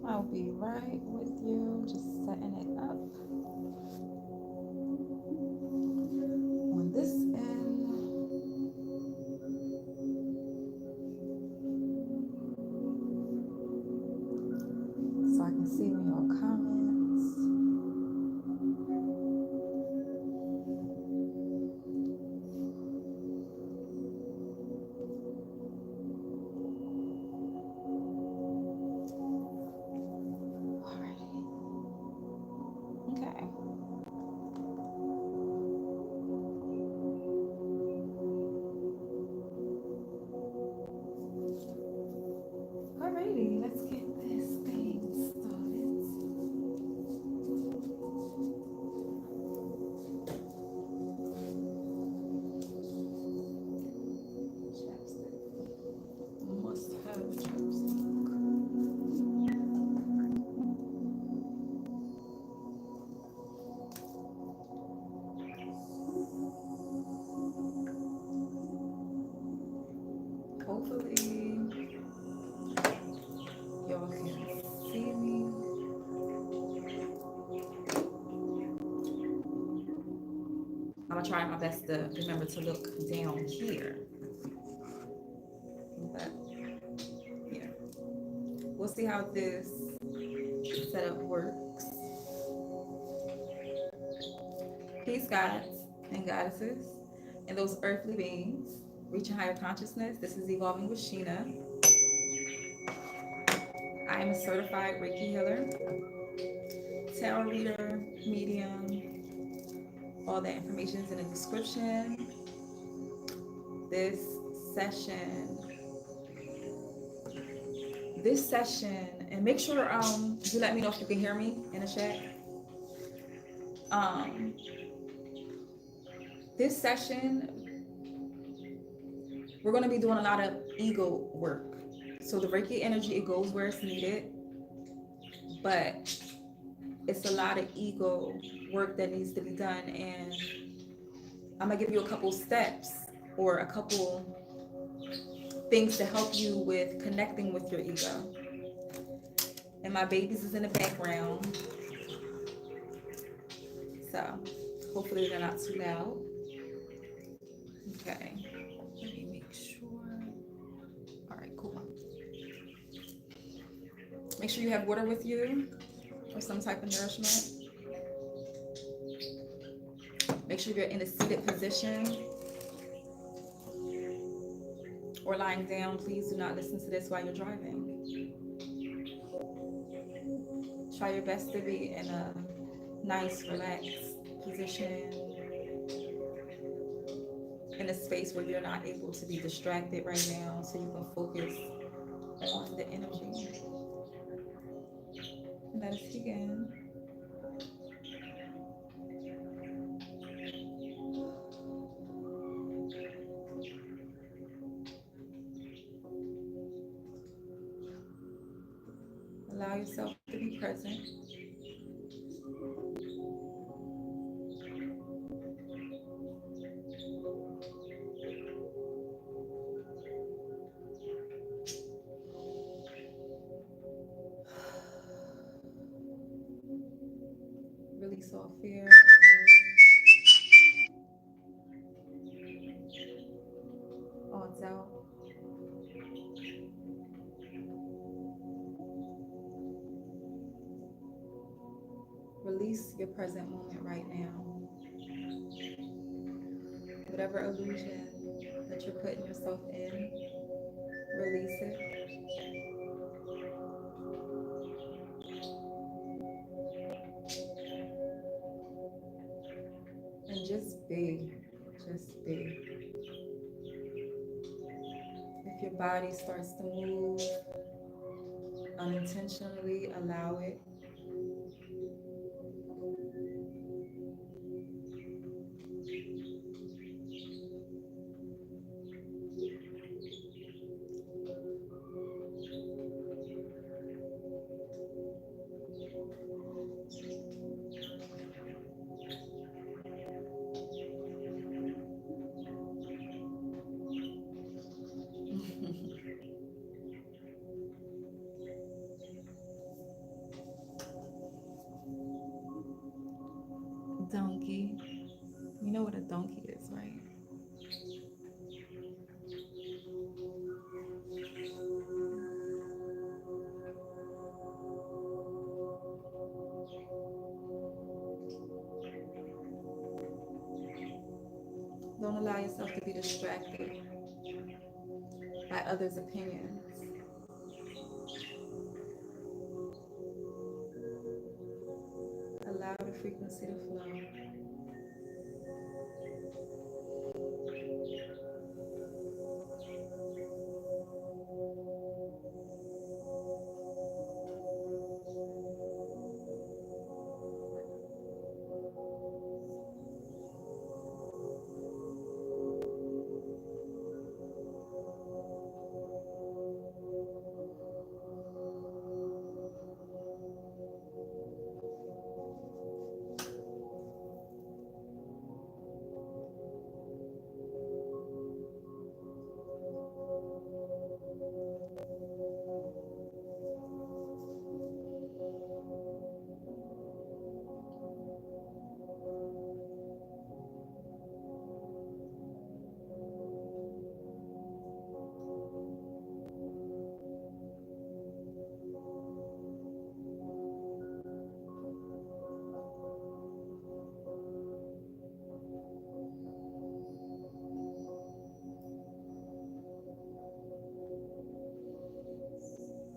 I'll be right with you, just setting it up on this end. So I can see your comments. Alrighty. Okay. Alrighty, let's get this thing started. Chapstick. Must have chapstick. Hopefully, y'all can see me. I'm gonna try my best to remember to look down here. But yeah, we'll see how this setup works. Peace, gods and goddesses, and those earthly beings reaching higher consciousness. This is Evolving with Sheena. I am a certified Reiki healer, tarot reader, medium. All that information is in the description. This session, and make sure you let me know if you can hear me in the chat. Um, this session, we're going to be doing a lot of ego work. So the Reiki energy, it goes where it's needed, but it's a lot of ego work that needs to be done. And I'm gonna give you a couple steps or a couple things to help you with connecting with your ego. And my babies is in the background, so hopefully they're not too loud. Okay, let me make sure. All right, cool. Make sure you have water with you or some type of nourishment. Make sure you're in a seated position or lying down. Please do not listen to this while you're driving. Try your best to be in a nice, relaxed position, in a space where you're not able to be distracted right now, so you can focus on the energy. And let us begin. Allow yourself to be present. Release all fear, all doubt. Release your present moment right now. Whatever illusion that you're putting yourself in, release it. And just be. Just be. If your body starts to move unintentionally, allow it. know what a donkey is, right? Don't allow yourself to be distracted by others' opinions. Allow the frequency to flow.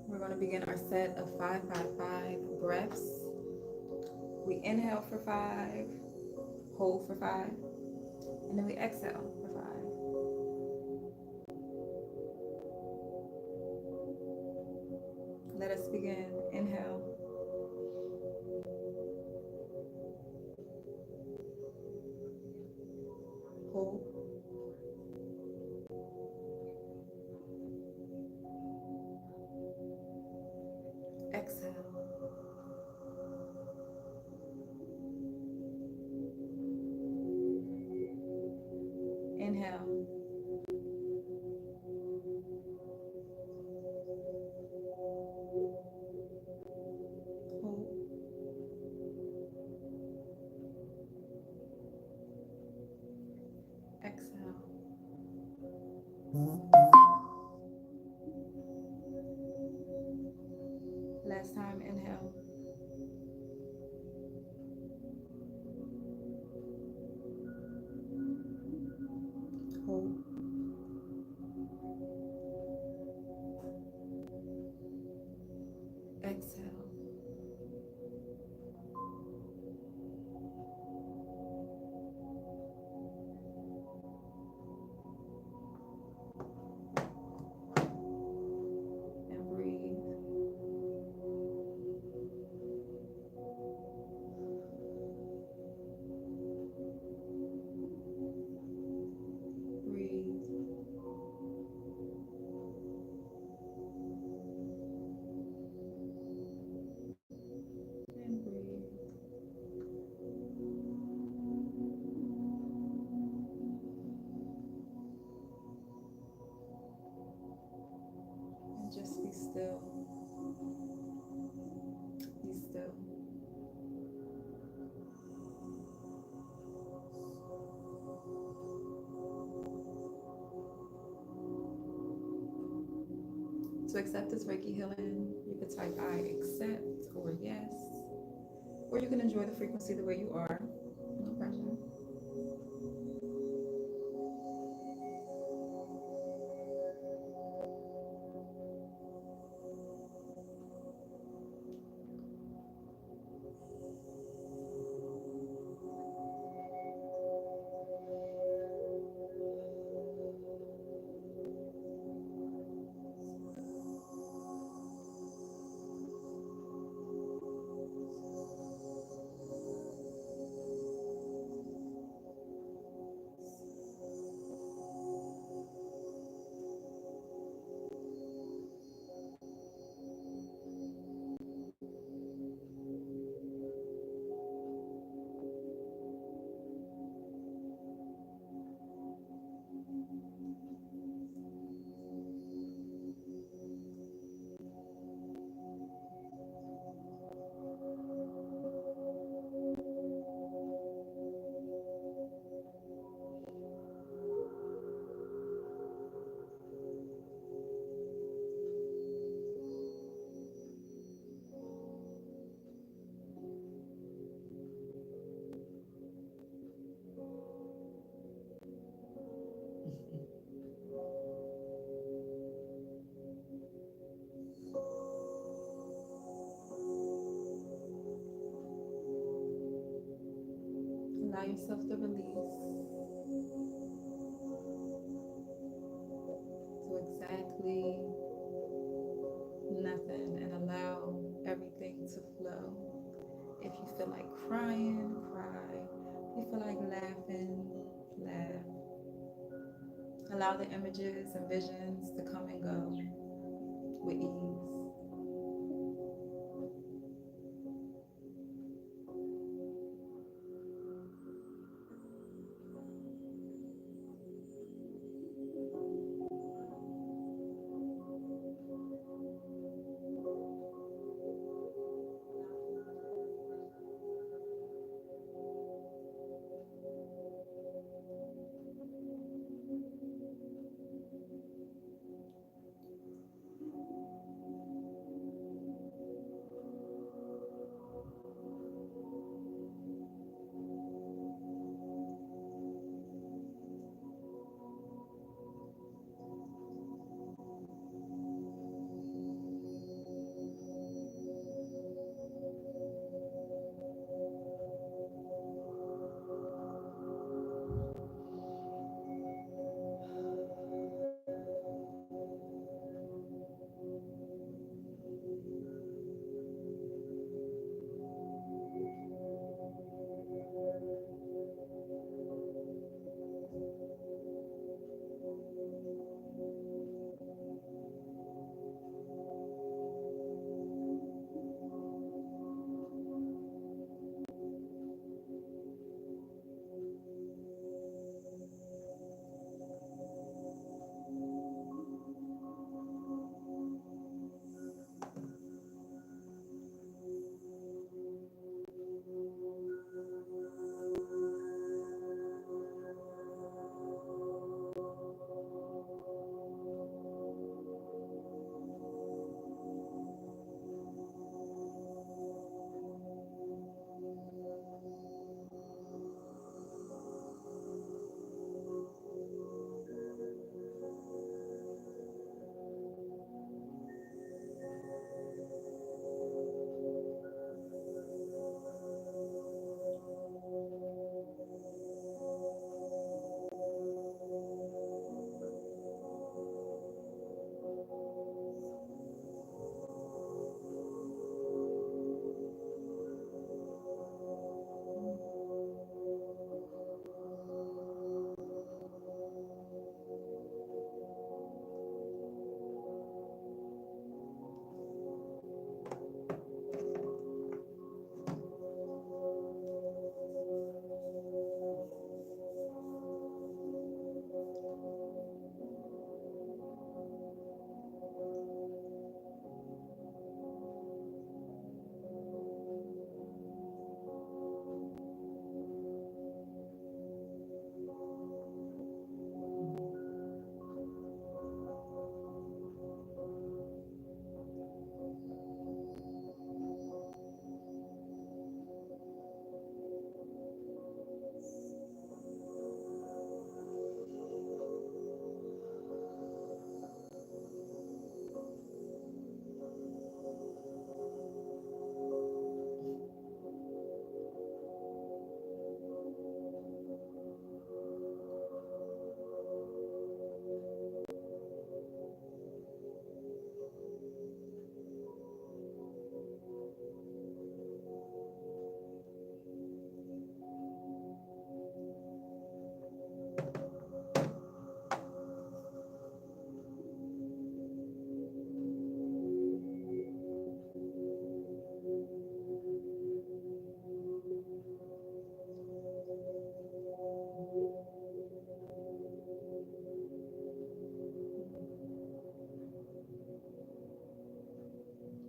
We're going to begin our set of 5-5-5 breaths. We inhale for 5, hold for 5, and then we exhale for 5. Let us begin. Inhale, hold, exhale. Inhale, hold, exhale. Last time, inhale, hold, exhale. And breathe. Breathe. And breathe. And just be still. Be still. To accept this Reiki healing, you could type I accept or yes, or you can enjoy the frequency the way you are. No pressure. Allow yourself to release to exactly nothing and allow everything to flow. If you feel like crying, cry. If you feel like laughing, laugh. Allow the images and visions to come and go with ease.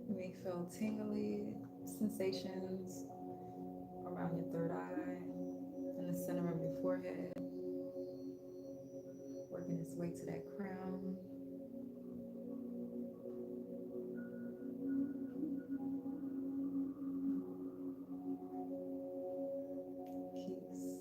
You may feel tingly sensations around your third eye, in the center of your forehead, working its way to that crown. Peace.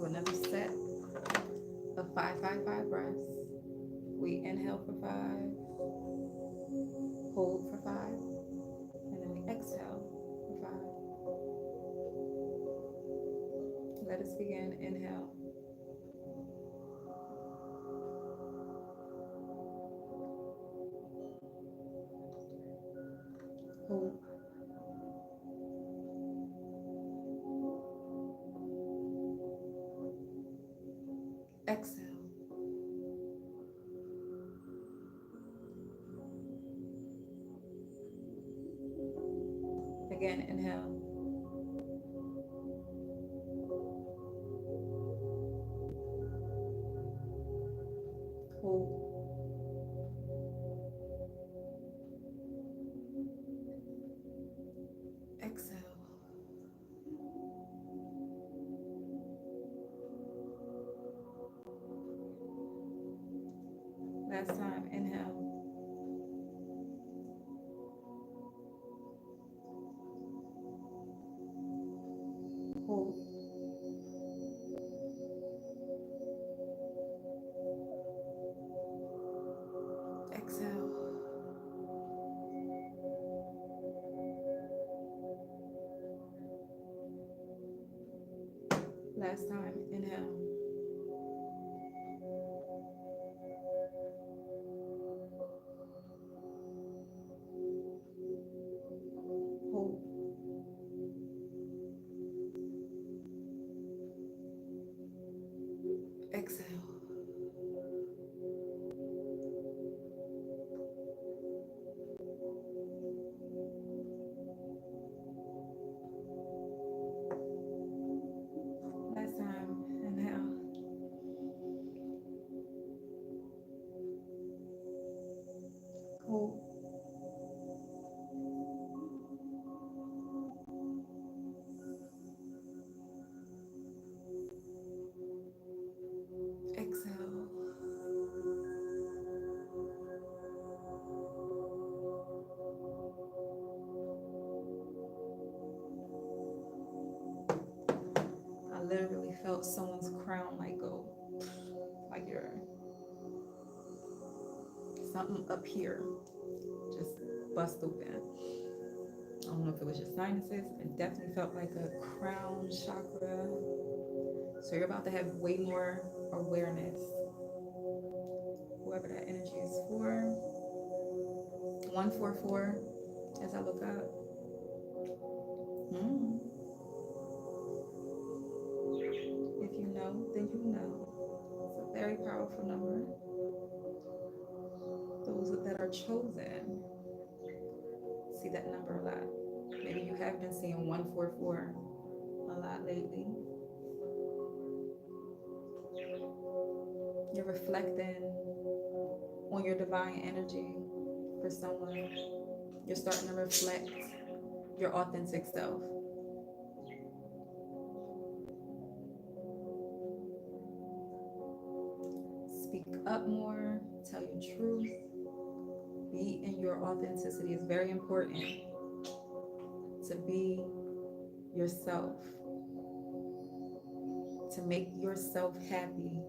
do another set of 5 breaths. We inhale for 5, hold for 5, and then we exhale for 5. Let us begin. Inhale. Hold. Exhale. Again, inhale. Hold. Exhale. Last time, inhale. Hold. Exhale. Last time, inhale. Hold. Exhale. Last time, inhale. Hold. Exhale. I literally felt someone's crown like go, like your something up here just bust open. I don't know if it was your sinuses. It definitely felt like a crown chakra. So you're about to have way more awareness. Whoever that energy is for. 144 as I look up. If you know, then you know. It's a very powerful number. Those that are chosen see that number a lot. Maybe you have been seeing 144 a lot lately. You're reflecting on your divine energy for someone. You're starting to reflect your authentic self. Speak up more, tell your truth, be in your authenticity. It's very important to be yourself, to make yourself happy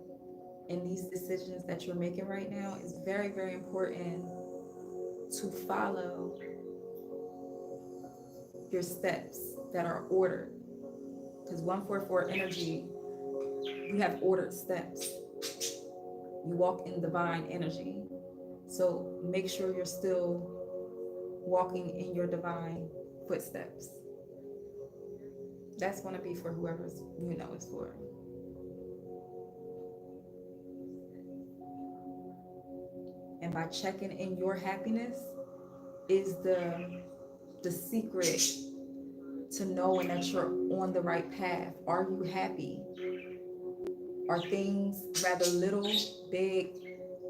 in these decisions that you're making right now. It's very, very important to follow your steps that are ordered. Because 144 energy, you have ordered steps. You walk in divine energy. So make sure you're still walking in your divine footsteps. That's going to be for whoever's, it's for. And by checking in your happiness is the secret to knowing that you're on the right path. Are you happy? Are things rather little, big?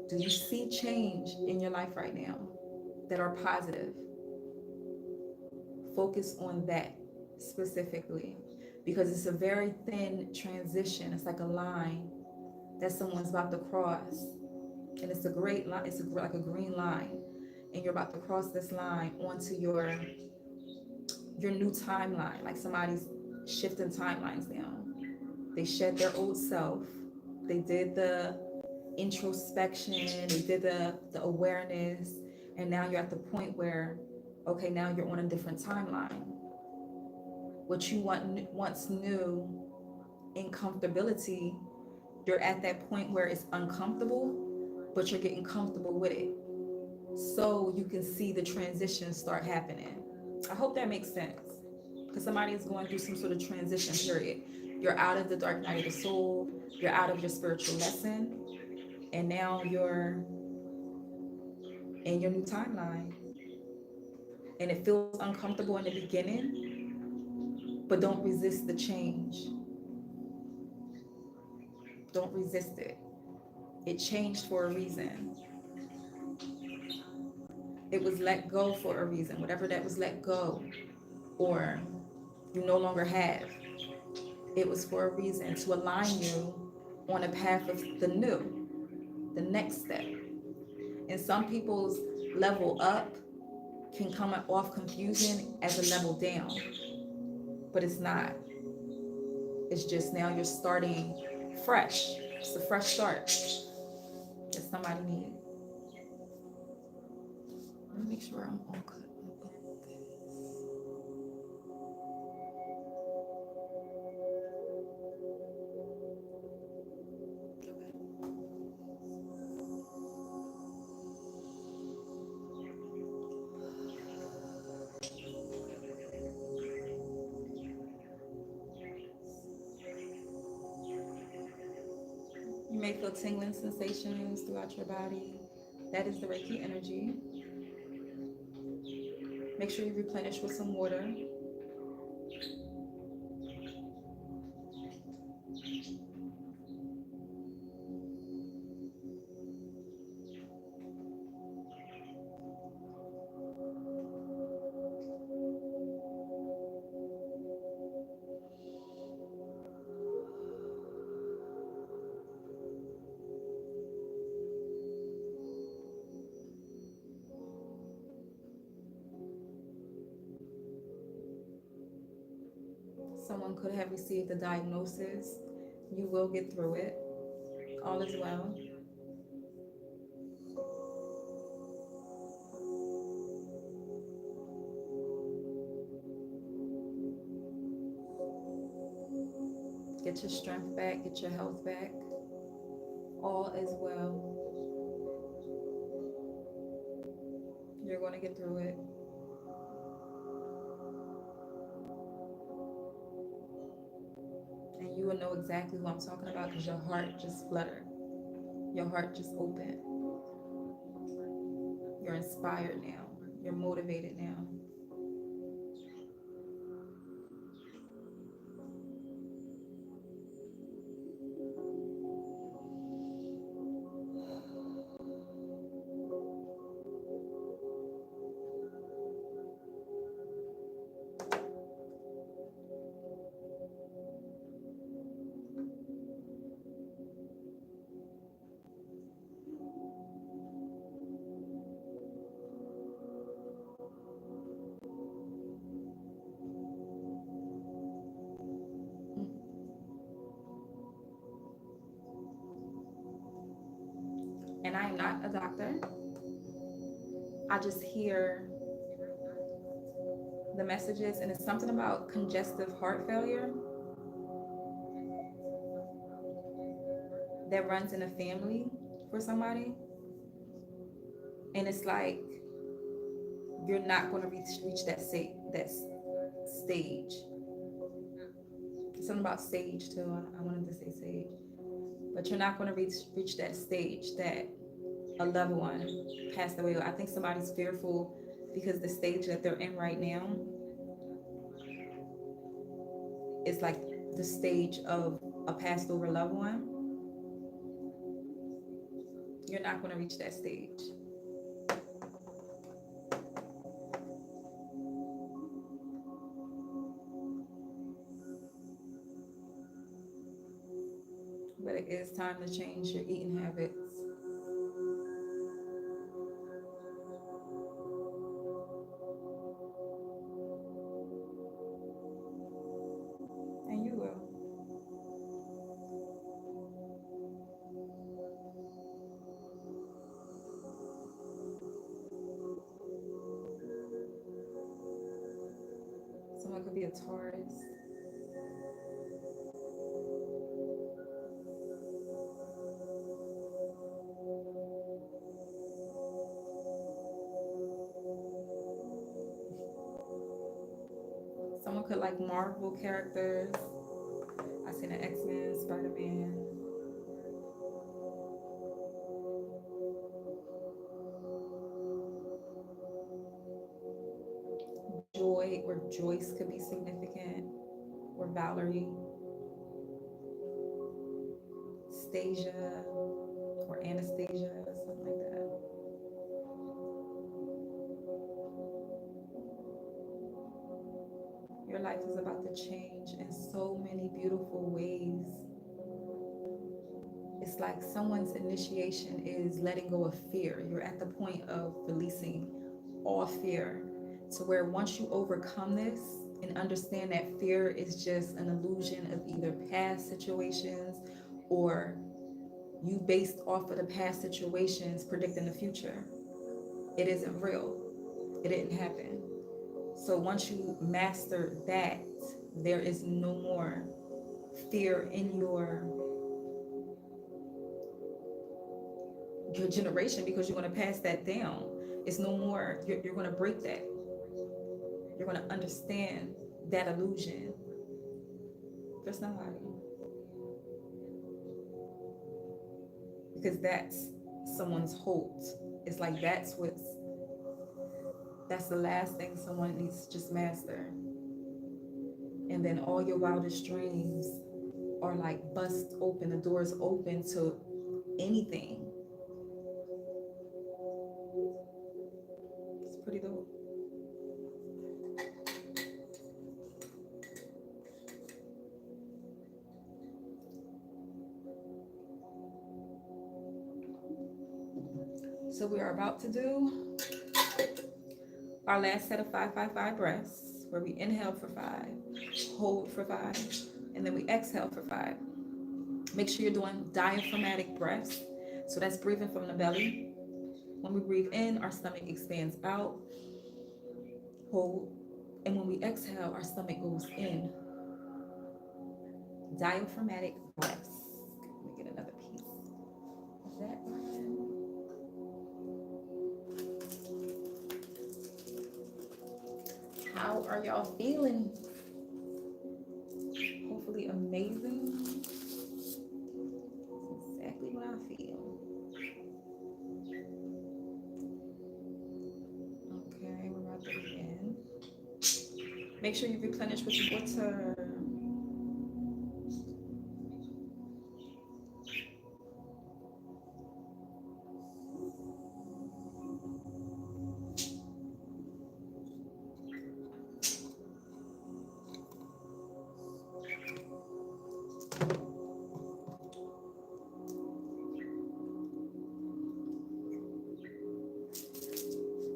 Do you see change in your life right now that are positive? Focus on that specifically, because it's a very thin transition. It's like a line that someone's about to cross, and it's a great line. It's like a green line, and you're about to cross this line onto your new timeline, like somebody's shifting timelines down. They shed their old self. They did the introspection, they did the awareness, and now you're at the point where, okay, now you're on a different timeline. What you once knew in comfortability, you're at that point where it's uncomfortable, but you're getting comfortable with it. So you can see the transition start happening. I hope that makes sense. Because somebody is going through some sort of transition period. You're out of the dark night of the soul, you're out of your spiritual lesson, and now you're in your new timeline. And it feels uncomfortable in the beginning, but don't resist the change. Don't resist it. It changed for a reason. It was let go for a reason. Whatever that was let go or you no longer have, it was for a reason to align you on a path of the new, the next step. And some people's level up can come off confusing as a level down, but it's not. It's just now you're starting fresh. It's a fresh start that somebody needs. Let me make sure I'm all cut. You may feel tingling sensations throughout your body. That is the Reiki energy. Make sure you replenish with some water. Someone could have received a diagnosis. You will get through it. All is well. Get your strength back, get your health back. All is well. You're going to get through it. And you will know exactly who I'm talking about because your heart just fluttered. Your heart just opened. You're inspired now. You're motivated now. And I am not a doctor. I just hear the messages, and it's something about congestive heart failure that runs in a family for somebody. And it's like you're not going to reach that stage. Something about stage too. I wanted to say sage, but you're not going to reach that stage that a loved one passed away. I think somebody's fearful because the stage that they're in right now is like the stage of a passed over loved one. You're not going to reach that stage. But it is time to change your eating habits. And you will. Someone could be a Taurus. Someone could like Marvel characters. I seen an X-Men, Spider-Man. Joy or Joyce could be significant. Or Valerie, Stasia, or Anastasia, something like that. Your life is about to change in so many beautiful ways. It's like someone's initiation is letting go of fear. You're at the point of releasing all fear. To where once you overcome this and understand that fear is just an illusion of either past situations or you based off of the past situations predicting the future. It isn't real. It didn't happen. So once you master that, there is no more fear in your generation because you're going to pass that down. It's no more, you're going to break that. You're going to understand that illusion. There's nobody. Because that's someone's hope. It's like that's the last thing someone needs to just master. And then all your wildest dreams are like bust open, the doors open to anything. It's pretty dope. So we are about to do our last set of 5-5-5 breaths, where we inhale for 5, hold for 5, and then we exhale for 5. Make sure you're doing diaphragmatic breaths. So that's breathing from the belly. When we breathe in, our stomach expands out, hold, and when we exhale, our stomach goes in. Diaphragmatic breaths. Let me get another piece of that one. How are y'all feeling? Hopefully amazing. That's exactly what I feel. Okay, we're about to begin. Make sure you replenish with water.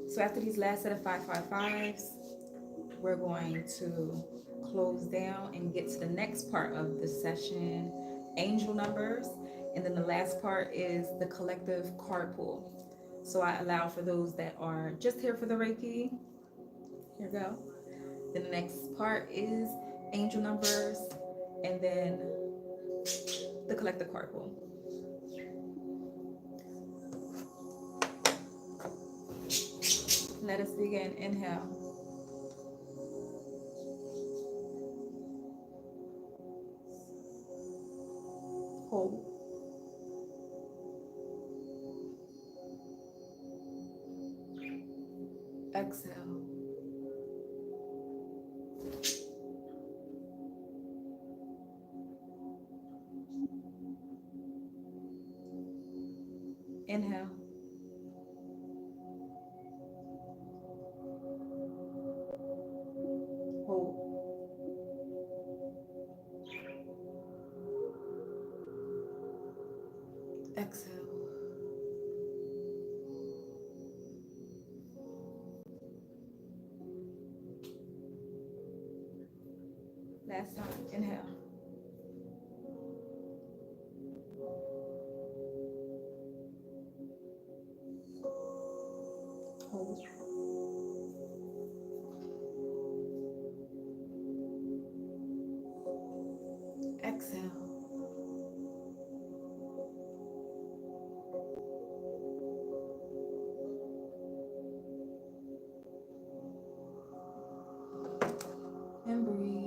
So after these last set of 5-5-5s, we're going to close down and get to the next part of the session, angel numbers. And then the last part is the collective card pool. So I allow for those that are just here for the Reiki. Here we go. Then the next part is angel numbers and then the collective card pool. Let us begin. Inhale. Hold. Exhale. Inhale. Hold. Exhale. Last time. Inhale. Hold. exhale. And breathe.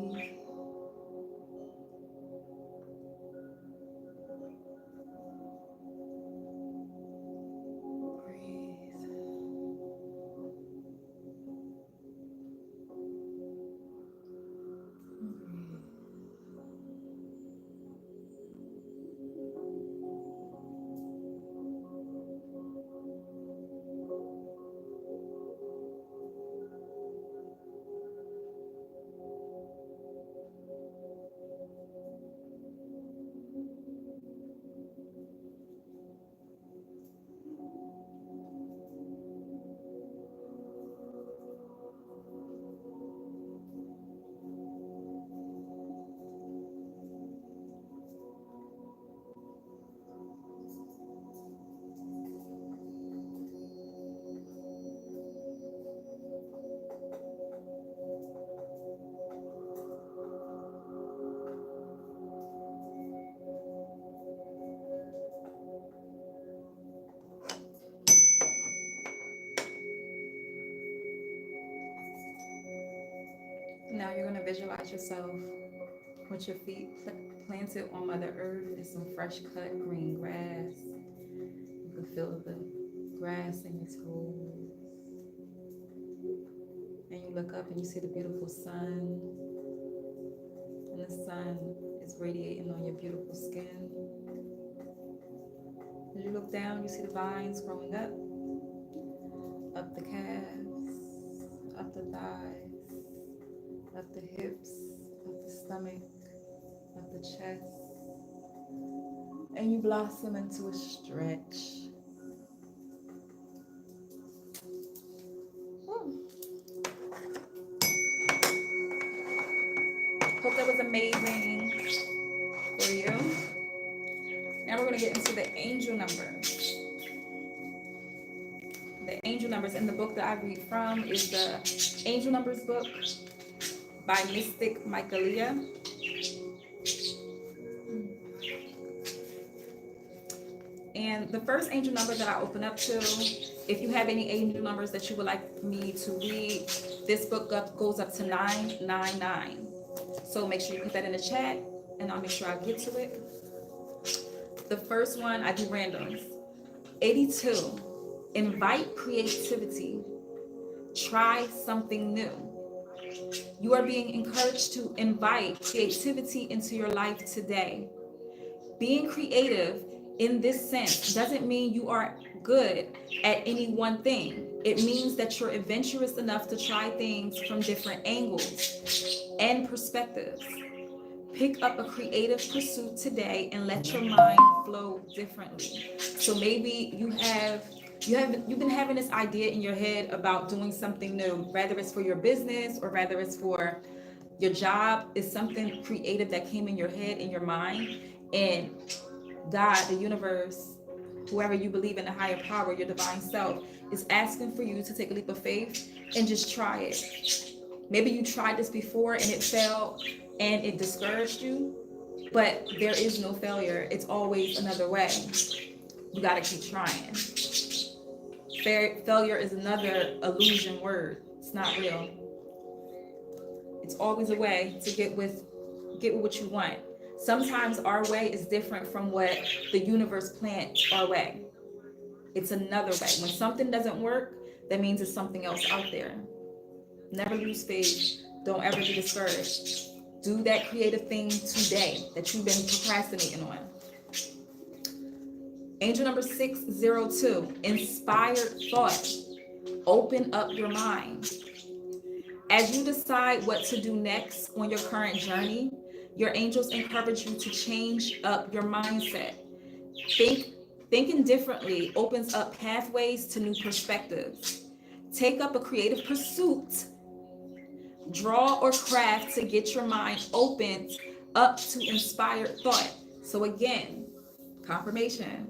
Now you're going to visualize yourself with your feet planted on Mother Earth and some fresh cut green grass. You can feel the grass in your toes. And you look up and you see the beautiful sun. And the sun is radiating on your beautiful skin. As you look down, you see the vines growing up the calves, up the thighs, up the hips, up the stomach, up the chest. And you blossom into a stretch. Hope that was amazing for you. Now we're going to get into the angel numbers. The angel numbers in the book that I read from is the Angel Numbers book by Mystic Michaelia. And the first angel number that I open up to, if you have any angel numbers that you would like me to read, this book goes up to 999. So make sure you put that in the chat and I'll make sure I get to it. The first one, I do randoms. 82, invite creativity. Try something new. You are being encouraged to invite creativity into your life today. Being creative in this sense doesn't mean you are good at any one thing. It means that you're adventurous enough to try things from different angles and perspectives. Pick up a creative pursuit today and let your mind flow differently. So maybe you've been having this idea in your head about doing something new, whether it's for your business or whether it's for your job. Is something creative that came in your head, in your mind, and God, the universe, whoever you believe in, the higher power, your divine self, is asking for you to take a leap of faith and just try it. Maybe you tried this before and it failed and it discouraged you, but there is no failure. It's always another way. You got to keep trying. Failure is another illusion word. It's not real. It's always a way to get what you want. Sometimes our way is different from what the universe planned our way. It's another way. When something doesn't work, that means there's something else out there. Never lose faith. Don't ever be discouraged. Do that creative thing today that you've been procrastinating on. Angel number 602, inspired thought. Open up your mind. As you decide what to do next on your current journey, your angels encourage you to change up your mindset. Thinking differently opens up pathways to new perspectives. Take up a creative pursuit. Draw or craft to get your mind opened up to inspired thought. So again, confirmation.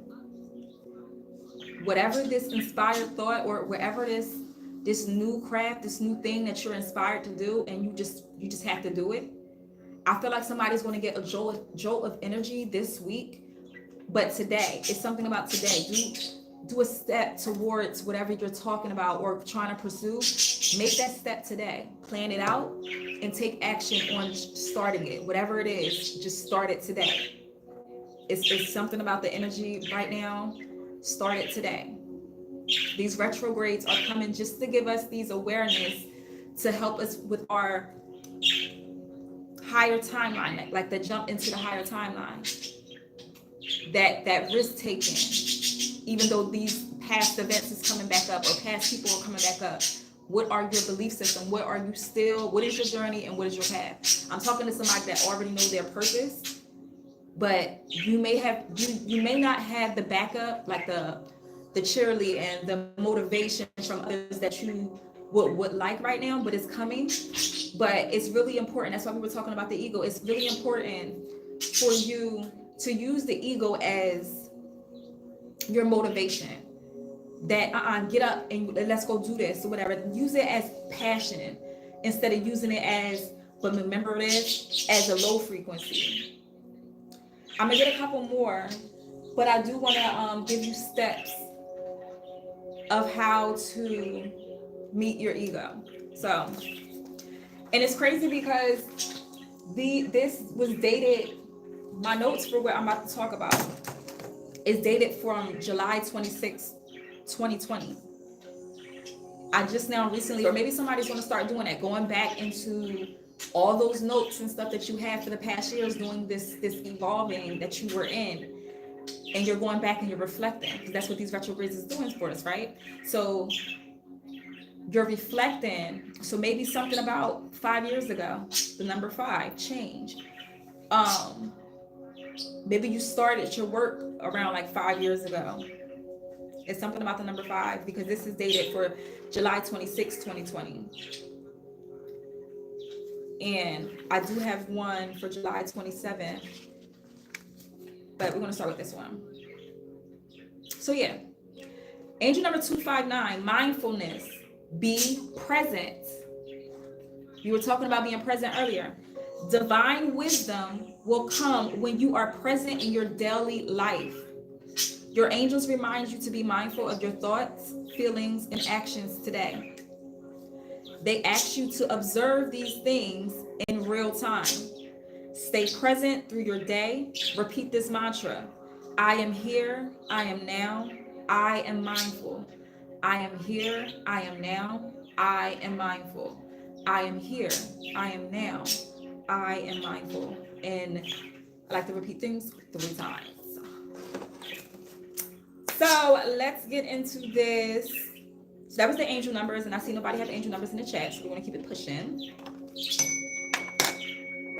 Whatever this inspired thought or whatever this new craft, this new thing that you're inspired to do, and you just have to do it. I feel like somebody's going to get a jolt of energy this week, but today, it's something about today. Do a step towards whatever you're talking about or trying to pursue. Make that step today. Plan it out and take action on starting it. Whatever it is, just start it today. It's something about the energy right now. Start it today. These retrogrades are coming just to give us these awareness to help us with our higher timeline, like the jump into the higher timeline. That risk taking, even though these past events is coming back up or past people are coming back up. What are your belief system? What is your journey and what is your path? I'm talking to somebody that already know their purpose, but you may not have the backup, like the cheerlead and the motivation from others that you would like right now, but it's coming. But it's really important. That's why we were talking about the ego. It's really important for you to use the ego as your motivation. That get up and let's go do this or whatever. Use it as passion instead of using it as, but remember this, as a low frequency. I'm gonna get a couple more, but I do want to give you steps of how to meet your ego. So, and it's crazy because this was dated. My notes for what I'm about to talk about is dated from July 26, 2020. I just now recently, or maybe somebody's going to start doing that, going back into all those notes and stuff that you had for the past years, doing this evolving that you were in, and you're going back and you're reflecting, because that's what these retrogrades is doing for us, right? So you're reflecting. So maybe something about 5 years ago, the number 5, change. Maybe you started your work around like 5 years ago. It's something about the number 5 because this is dated for July 26, 2020. And I do have one for July 27, but we're going to start with this one. So yeah, angel number 259, mindfulness, be present. You were talking about being present earlier. Divine wisdom will come when you are present in your daily life. Your angels remind you to be mindful of your thoughts, feelings, and actions today. They ask you to observe these things in real time. Stay present through your day. Repeat this mantra. I am here, I am now, I am mindful. I am here, I am now, I am mindful. I am here, I am now, I am mindful. And I like to repeat things 3 times. So let's get into this. So that was the angel numbers, and I see nobody have angel numbers in the chat, so we want to keep it pushing.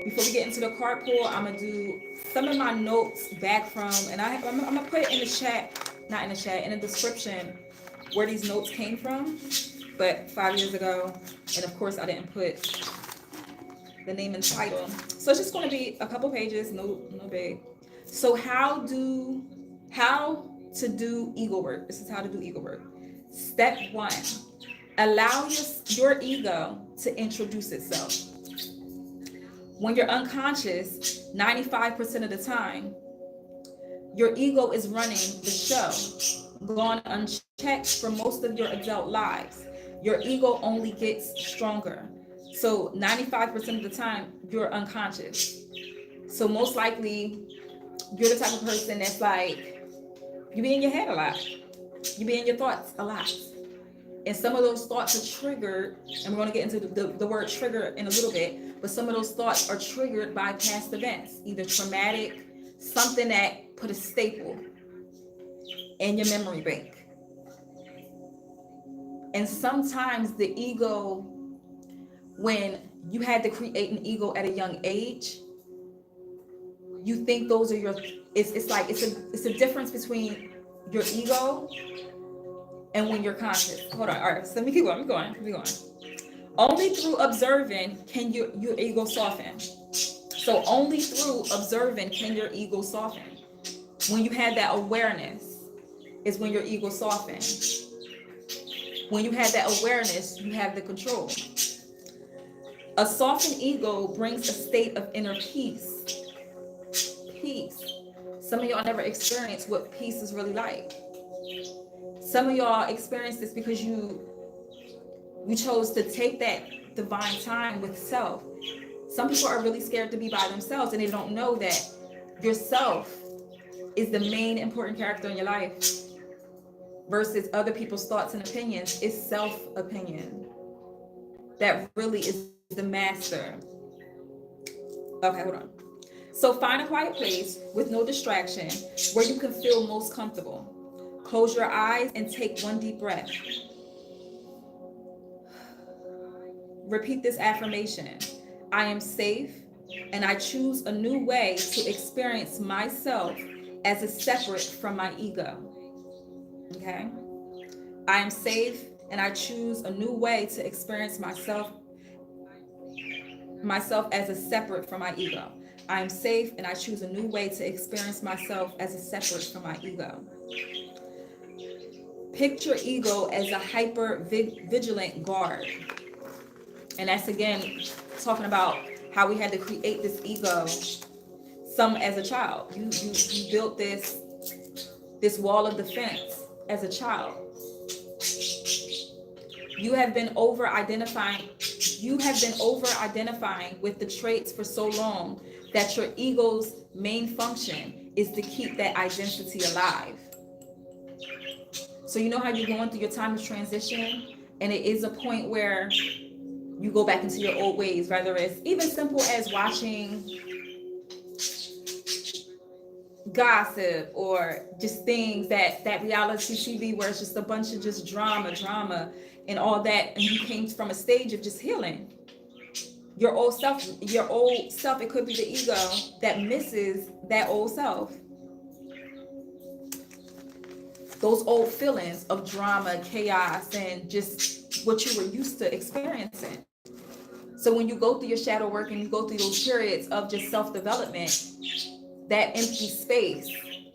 Before we get into the card pull, I'm gonna do some of my notes back from, and I'm gonna put it in the chat, not in the chat, in the description where these notes came from, but 5 years ago, and of course I didn't put the name and title. So it's just gonna be a couple pages, no big. So how to do ego work. This is how to do ego work. Step 1, allow your ego to introduce itself. When you're unconscious, 95% of the time, your ego is running the show, gone unchecked for most of your adult lives. Your ego only gets stronger. So 95% of the time, you're unconscious. So most likely, you're the type of person that's like, you be in your head a lot. You be in your thoughts a lot. And some of those thoughts are triggered, and we're going to get into the word trigger in a little bit, but some of those thoughts are triggered by past events, either traumatic, something that put a staple in your memory bank. And sometimes the ego, when you had to create an ego at a young age, you think those are your, it's a difference between your ego and when you're conscious. Hold on. All right. So let me keep going. Only through observing can your ego soften. So only through observing can your ego soften. When you have that awareness is when your ego softens. When you have that awareness, you have the control. A softened ego brings a state of inner peace. Peace. Some of y'all never experienced what peace is really like. Some of y'all experienced this because you chose to take that divine time with self. Some people are really scared to be by themselves, and they don't know that yourself is the main important character in your life versus other people's thoughts and opinions. It's self-opinion that really is the master. Okay, hold on. So find a quiet place with no distraction where you can feel most comfortable. Close your eyes and take one deep breath. Repeat this affirmation. I am safe and I choose a new way to experience myself as a separate from my ego. Okay? I am safe and I choose a new way to experience myself as a separate from my ego. I am safe and I choose a new way to experience myself as a separate from my ego. Picture ego as a hyper vigilant guard. And that's again talking about how we had to create this ego some as a child. You built this wall of defense as a child. You have been over identifying with the traits for so long that your ego's main function is to keep that identity alive. So you know how you're going through your time of transition, and it is a point where you go back into your old ways, whether it's even simple as watching gossip or just things that reality TV where it's just a bunch of just drama and all that, and you came from a stage of just healing your old self. It could be the ego that misses that old self, those old feelings of drama, chaos, and just what you were used to experiencing. So when you go through your shadow work and you go through those periods of just self-development, that empty space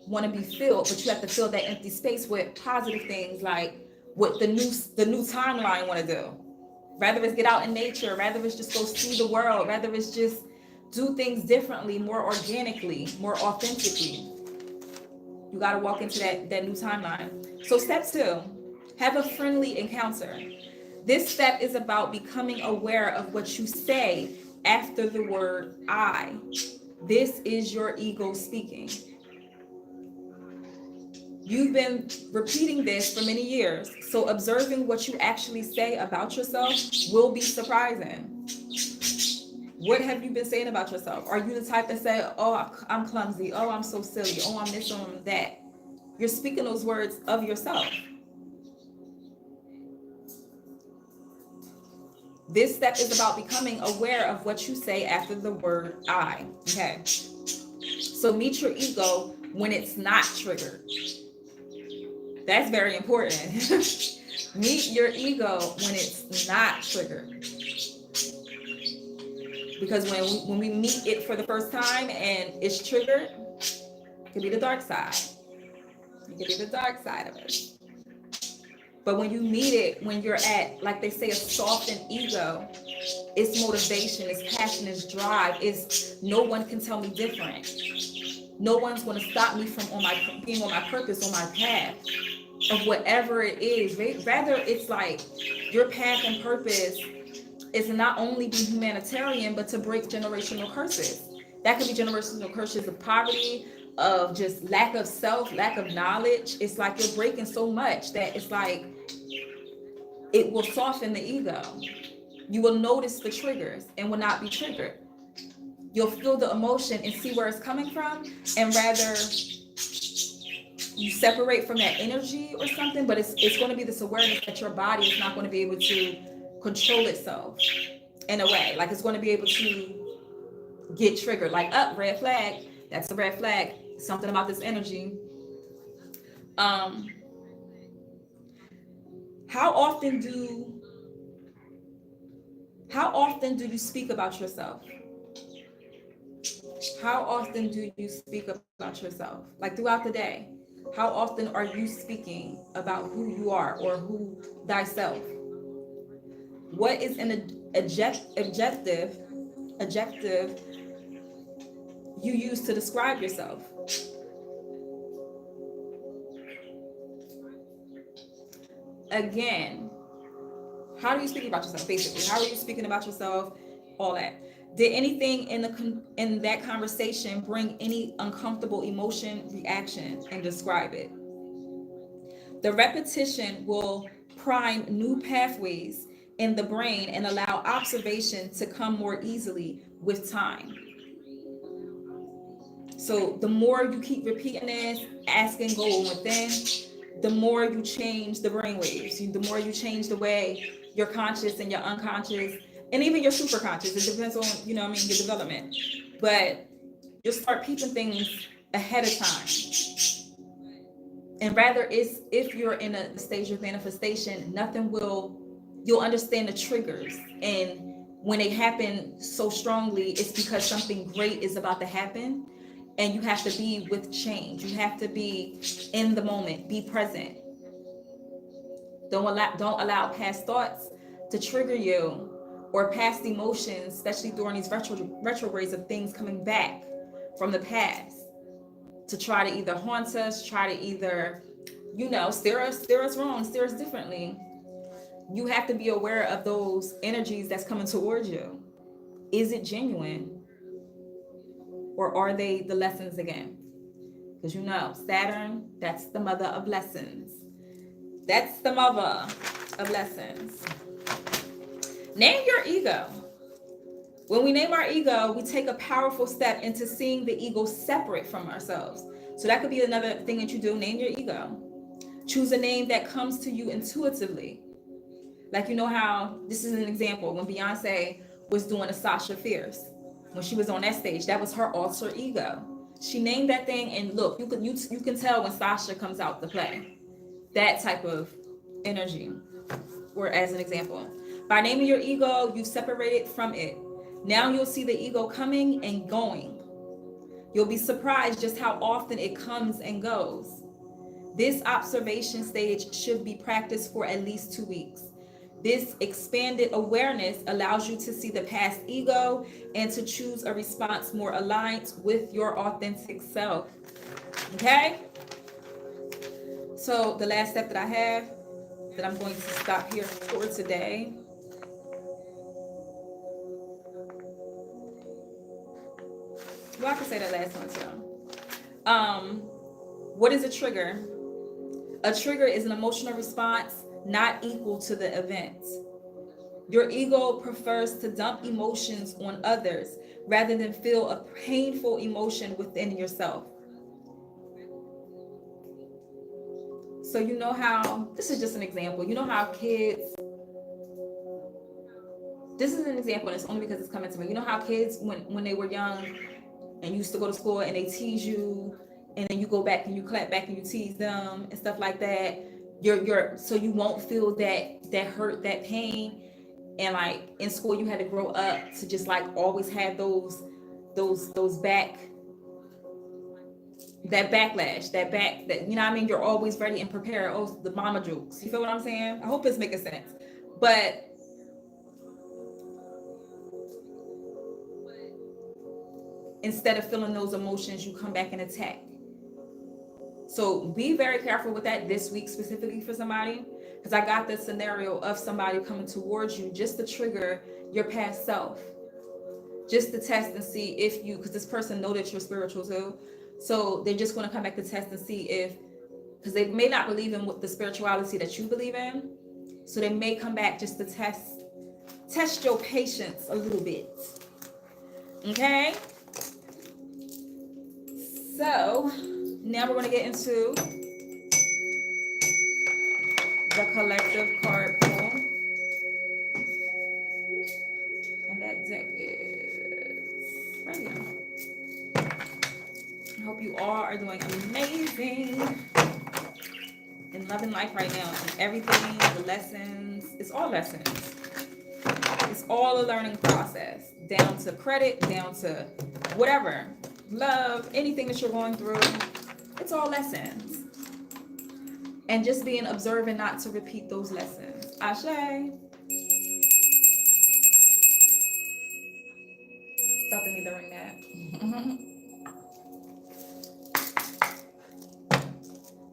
want to be filled, but you have to fill that empty space with positive things, like what the new timeline want to do. Rather it's get out in nature, rather it's just go see the world, rather it's just do things differently, more organically, more authentically. You got to walk into that new timeline. So step 2, have a friendly encounter. This step is about becoming aware of what you say after the word I. This is your ego speaking. You've been repeating this for many years, so observing what you actually say about yourself will be surprising. What have you been saying about yourself? Are you the type that say, oh, I'm clumsy, oh, I'm so silly, oh, I'm this, oh, I'm that? You're speaking those words of yourself. This step is about becoming aware of what you say after the word I. Okay. So meet your ego when it's not triggered. That's very important. Meet your ego when it's not triggered. Because when we meet it for the first time and it's triggered, it could be the dark side. It could be the dark side of it. But when you meet it, when you're at, like they say, a softened ego, it's motivation, it's passion, it's drive, it's no one can tell me different. No one's going to stop me from being on my purpose, on my path of whatever it is. Rather, it's like your path and purpose is not only be humanitarian, but to break generational curses. That could be generational curses of poverty, of just lack of self, lack of knowledge. It's like you're breaking so much that it's like it will soften the ego. You will notice the triggers and will not be triggered. You'll feel the emotion and see where it's coming from, and rather you separate from that energy or something, but it's going to be this awareness that your body is not going to be able to control itself in a way. Like it's going to be able to get triggered, like, up, red flag. That's a red flag. Something about this energy. How often do you speak about yourself? How often do you speak about yourself? Like throughout the day, how often are you speaking about who you are or who thyself? What is an adjective you use to describe yourself? Again, how are you speaking about yourself? Basically, how are you speaking about yourself? All that. Did anything in that conversation bring any uncomfortable emotion, reaction, and describe it? The repetition will prime new pathways in the brain and allow observation to come more easily with time. So the more you keep repeating this, asking, going within, the more you change the brain waves. The more you change the way your conscious and your unconscious, and even your superconscious. It depends on, your development. But you'll start peeping things ahead of time. And rather, if you're in a stage of manifestation, you'll understand the triggers. And when they happen so strongly, it's because something great is about to happen. And you have to be with change. You have to be in the moment, be present. Don't allow past thoughts to trigger you, or past emotions, especially during these retrogrades of things coming back from the past, to try to either haunt us, try to either, steer us wrong, steer us differently. You have to be aware of those energies that's coming towards you. Is it genuine? Or are they the lessons again? Because Saturn, that's the mother of lessons. That's the mother of lessons. Name your ego. When we name our ego, we take a powerful step into seeing the ego separate from ourselves. So that could be another thing that you do. Name your ego. Choose a name that comes to you intuitively. Like, how, this is an example, when Beyonce was doing a Sasha Fierce, when she was on that stage, that was her alter ego. She named that thing, and look, you can tell when Sasha comes out to play. That type of energy. Or as an example, by naming your ego, you separate it from it. Now you'll see the ego coming and going. You'll be surprised just how often it comes and goes. This observation stage should be practiced for at least 2 weeks. This expanded awareness allows you to see the past ego and to choose a response more aligned with your authentic self. Okay? So the last step that I have, that I'm going to stop here for today. Well, I can say that last one too. What is a trigger? A trigger is an emotional response not equal to the event. Your ego prefers to dump emotions on others rather than feel a painful emotion within yourself. So how, this is just an example, how kids, this is an example, and it's only because it's coming to me. How kids, when they were young and used to go to school and they tease you, and then you go back and you clap back and you tease them and stuff like that, so you won't feel that hurt, that pain. And like in school, you had to grow up to just like always have those backlash, that you're always ready and prepared. Oh, the mama jokes. You feel what I'm saying? I hope it's making sense. But instead of feeling those emotions, you come back and attack. So be very careful with that this week, specifically for somebody, because I got this scenario of somebody coming towards you just to trigger your past self, just to test and see if because this person know that you're spiritual too. So they're just going to come back to test and see because they may not believe in what the spirituality that you believe in. So they may come back just to test your patience a little bit. Okay. So now we're going to get into the collective card pool. And that deck is right here. I hope you all are doing amazing and loving life right now. And everything, the lessons, it's all lessons. It's all a learning process. Down to credit, down to whatever. Love, anything that you're going through. It's all lessons. And just being observant not to repeat those lessons. Ashe. Something need to ring that.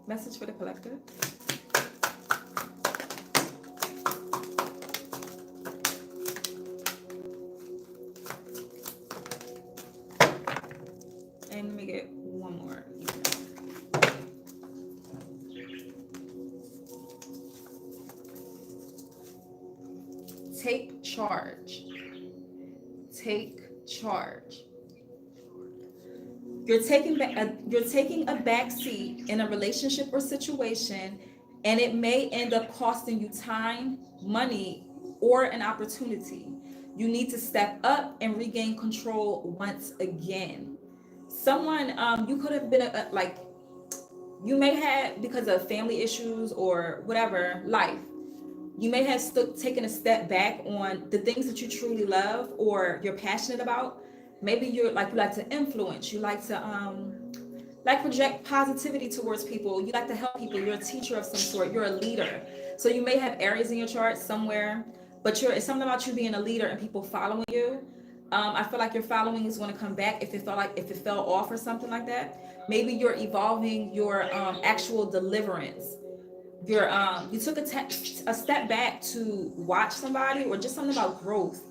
Message for the collective. And let me get one more. Take charge. Take charge. You're taking a back seat in a relationship or situation, and it may end up costing you time, money, or an opportunity. You need to step up and regain control once again. Someone, you could have been like, you may have, because of family issues or whatever, life, you may have taken a step back on the things that you truly love or you're passionate about. Maybe you like to influence, you like to like project positivity towards people, you like to help people, you're a teacher of some sort, you're a leader. So you may have areas in your chart somewhere, but it's something about you being a leader and people following you. I feel like your following is going to come back if it fell off or something like that. Maybe you're evolving your actual deliverance. You took a step back to watch somebody, or just something about growth.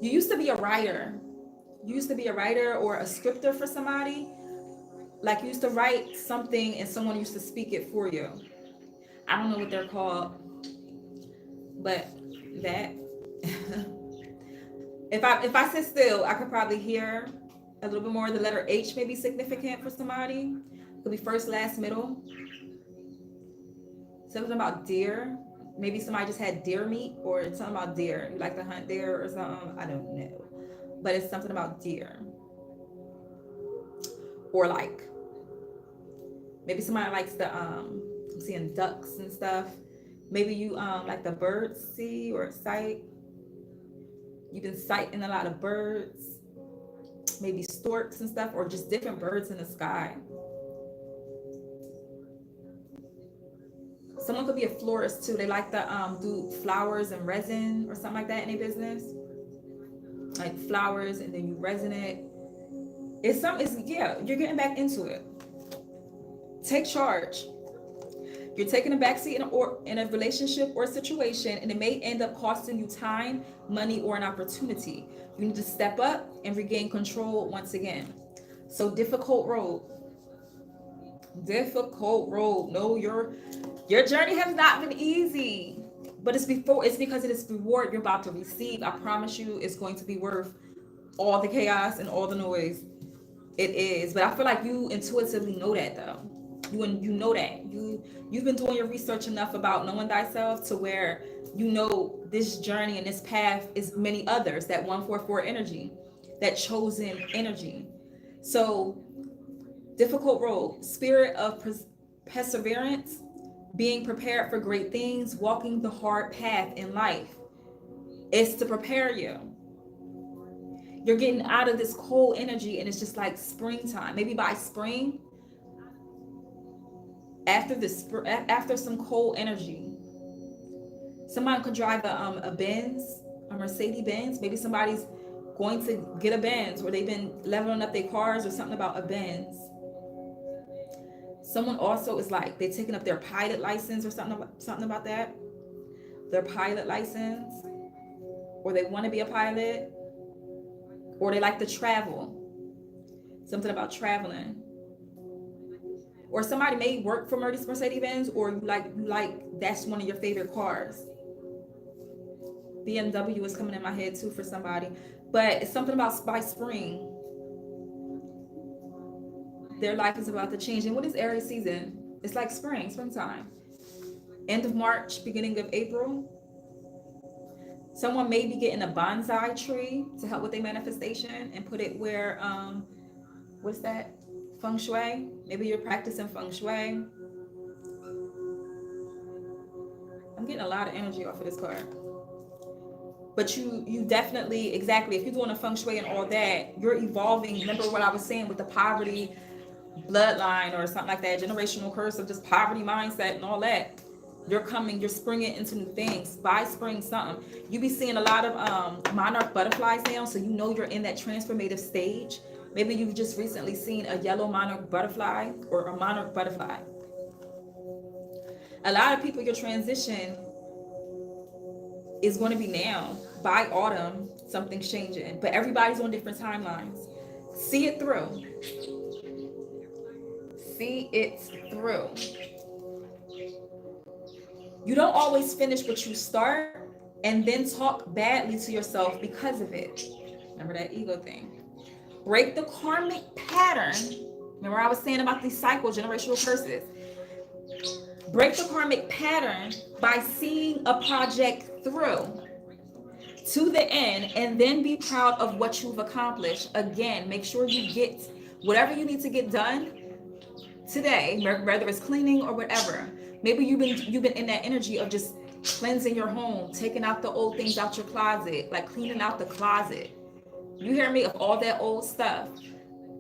You used to be a writer. You used to be a writer or a scripter for somebody. Like, you used to write something and someone used to speak it for you. I don't know what they're called, but that if I sit still, I could probably hear a little bit more. The letter H may be significant for somebody. It could be first, last, middle. Something about deer. Maybe somebody just had deer meat, or it's something about deer. You like to hunt deer or something. I don't know, but it's something about deer. Or like, maybe somebody likes the I'm seeing ducks and stuff. Maybe you like the bird see or sight. You've been sighting a lot of birds, maybe storks and stuff, or just different birds in the sky. Someone could be a florist too. They like to do flowers and resin or something like that in their business. Like flowers and then you resin it. Yeah, you're getting back into it. Take charge. You're taking a backseat in a relationship or situation, and it may end up costing you time, money, or an opportunity. You need to step up and regain control once again. So difficult road. Difficult road. No, your journey has not been easy, but it's because it is reward you're about to receive. I promise you, it's going to be worth all the chaos and all the noise. It is, but I feel like you intuitively know that though. You know that you've been doing your research enough about knowing thyself to where you know this journey and this path is many others. That 144 energy, that chosen energy. So difficult road, spirit of perseverance, being prepared for great things, walking the hard path in life. It's to prepare you. You're getting out of this cold energy, and it's just like springtime. Maybe by spring, after some cold energy, somebody could drive a Benz, a Mercedes Benz. Maybe somebody's going to get a Benz, or they've been leveling up their cars, or something about a Benz. Someone also is like they're taking up their pilot license or something about that. Their pilot license, or they want to be a pilot, or they like to travel. Something about traveling. Or somebody may work for Mercedes-Benz, or you like that's one of your favorite cars. BMW is coming in my head too for somebody, but it's something about by spring, their life is about to change. And what is Aries season? It's like springtime. End of March, beginning of April. Someone may be getting a bonsai tree to help with their manifestation and put it where what's that? Feng Shui. Maybe you're practicing Feng Shui. I'm getting a lot of energy off of this card. But you definitely, exactly, if you're doing a Feng Shui and all that, you're evolving. Remember what I was saying with the poverty bloodline or something like that, generational curse of just poverty mindset and all that. You're springing into new things. By spring something, you be seeing a lot of monarch butterflies now, so you know you're in that transformative stage. Maybe you've just recently seen a yellow monarch butterfly or a monarch butterfly. A lot of people, your transition is going to be now. By autumn, something's changing, but everybody's on different timelines. See it through. See it through. You don't always finish what you start and then talk badly to yourself because of it. Remember that ego thing. Break the karmic pattern. Remember I was saying about these cycle generational curses. Break the karmic pattern by seeing a project through to the end, and then be proud of what you've accomplished. Again, make sure you get whatever you need to get done today, whether it's cleaning or whatever. Maybe you've been in that energy of just cleansing your home, taking out the old things out your closet, like cleaning out the closet. You hear me? Of all that old stuff.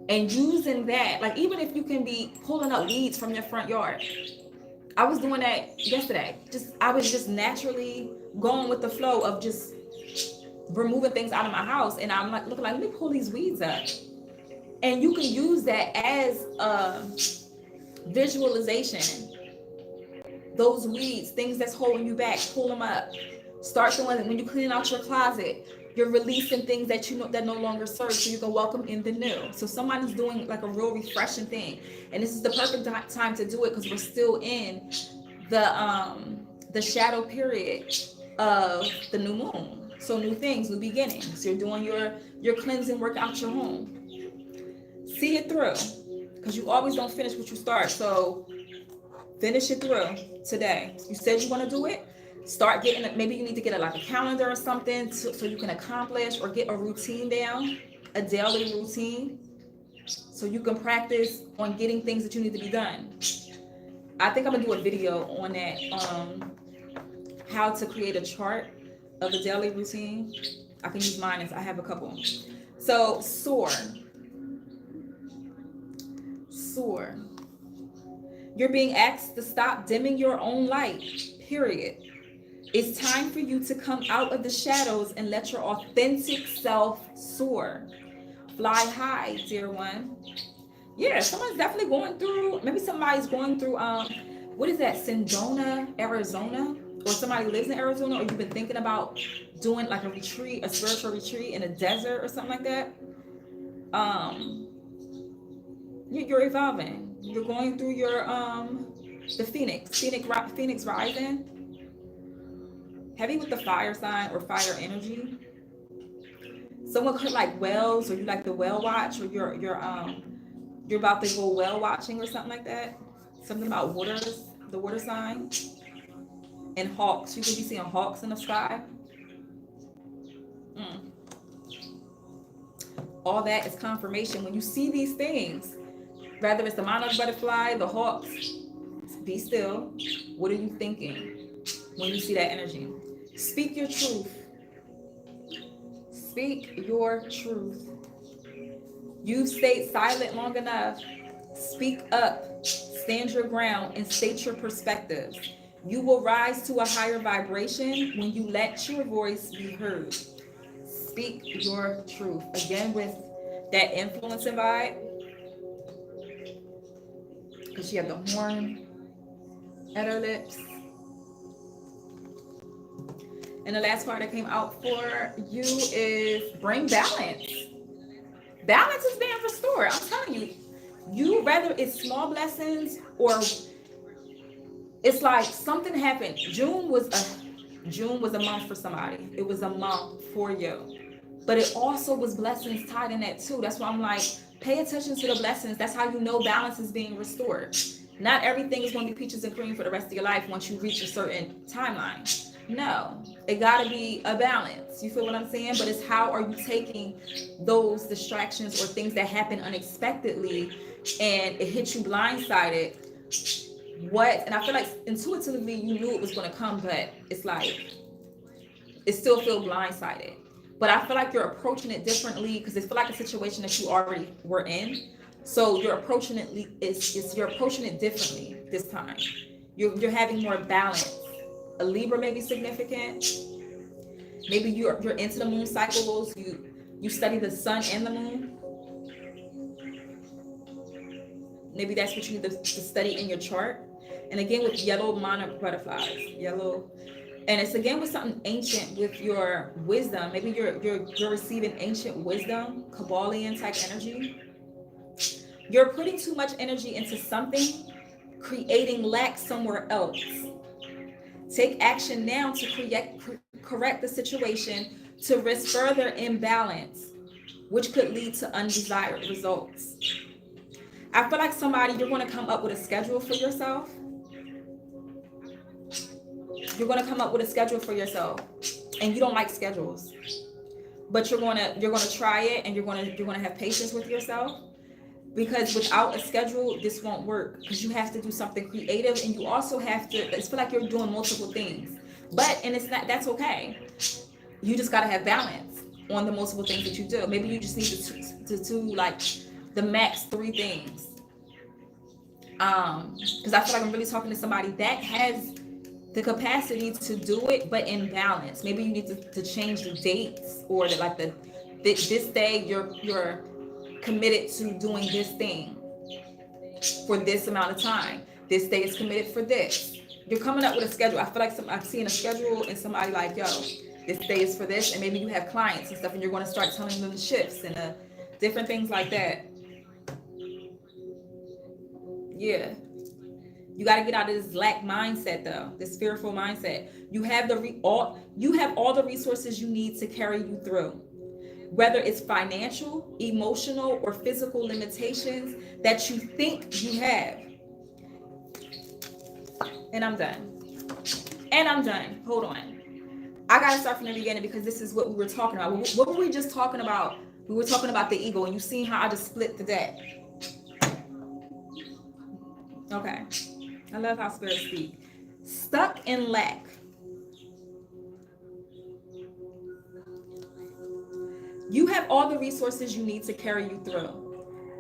And using that, like even if you can be pulling up weeds from your front yard. I was doing that yesterday. I was just naturally going with the flow of just removing things out of my house, and I'm like looking like, let me pull these weeds up. And you can use that as a visualization. Those weeds, things that's holding you back, pull them up. Start doing it when you clean out your closet. You're releasing things that you know that no longer serve, so you can welcome in the new. So someone is doing like a real refreshing thing, and this is the perfect time to do it because we're still in the shadow period of the new moon. So new things, new beginnings. You're doing your cleansing work out your home. See it through, because you always don't finish what you start. So finish it through today. You said you want to do it. Start getting it. Maybe you need to get like a calendar or something so you can accomplish, or get a routine down, a daily routine, so you can practice on getting things that you need to be done. I think I'm gonna do a video on that, how to create a chart of a daily routine. I can use mine as I have a couple. So soar. You're being asked to stop dimming your own light, period. It's time for you to come out of the shadows and let your authentic self soar. Fly high, dear one. Yeah, someone's definitely going through, maybe somebody's going through, what is that, Sedona, Arizona? Or somebody lives in Arizona, or you've been thinking about doing like a retreat, a spiritual retreat in a desert or something like that. You're evolving. You're going through your, the Phoenix rising. Heavy with the fire sign or fire energy. Someone could like wells, or you like the whale watch, or you're about to go whale watching or something like that. Something about waters, the water sign. And hawks. You could be seeing hawks in the sky. All that is confirmation. When you see these things, whether it's the monarch butterfly, the hawks, be still. What are you thinking when you see that energy? Speak your truth. Speak your truth. You've stayed silent long enough. Speak up. Stand your ground and state your perspectives. You will rise to a higher vibration when you let your voice be heard. Speak your truth. Again, with that influencing vibe, because she had the horn at her lips. And the last part that came out for you is bring balance. Balance is being restored. I'm telling you, whether it's small blessings or it's like something happened. June was a month for somebody. It was a month for you. But it also was blessings tied in that too. That's why I'm like, pay attention to the blessings. That's how you know balance is being restored. Not everything is going to be peaches and cream for the rest of your life once you reach a certain timeline. No, it got to be a balance. You feel what I'm saying? But it's how are you taking those distractions or things that happen unexpectedly and it hits you blindsided. And I feel like intuitively you knew it was going to come, but it's like, it still feels blindsided. But I feel like you're approaching it differently because it feels like a situation that you already were in. So you're approaching it, you're approaching it differently this time. You're having more balance. A Libra may be significant. Maybe you're into the moon cycles. You study the sun and the moon. Maybe that's what you need to study in your chart. And again, with yellow monarch butterflies, yellow, and it's again with something ancient with your wisdom. Maybe you're receiving ancient wisdom, Kabbalion type energy. You're putting too much energy into something, creating lack somewhere else. Take action now to correct the situation to risk further imbalance, which could lead to undesired results. I feel like somebody, you're going to come up with a schedule for yourself. You're going to come up with a schedule for yourself, and you don't like schedules, but you're going to try it, and you're going to have patience with yourself, because without a schedule, this won't work, because you have to do something creative, and you also have to, it's feel like you're doing multiple things, and it's not, that's okay. You just got to have balance on the multiple things that you do. Maybe you just need to do like the max 3 things. Because I feel like I'm really talking to somebody that has the capacity to do it, but in balance. Maybe you need to change the dates, or this day you're committed to doing this thing for this amount of time. This day is committed for this. You're coming up with a schedule. I feel like I'm seeing a schedule, and somebody like, yo, this day is for this, and maybe you have clients and stuff, and you're going to start telling them the shifts and different things like that. Yeah. You got to get out of this lack mindset, though, this fearful mindset. You have all the resources you need to carry you through, whether it's financial, emotional, or physical limitations that you think you have. And I'm done. Hold on. I got to start from the beginning, because this is what we were talking about. What were we just talking about? We were talking about the ego, and you seen how I just split the deck. Okay. I love how spirits speak. Stuck in lack. You have all the resources you need to carry you through,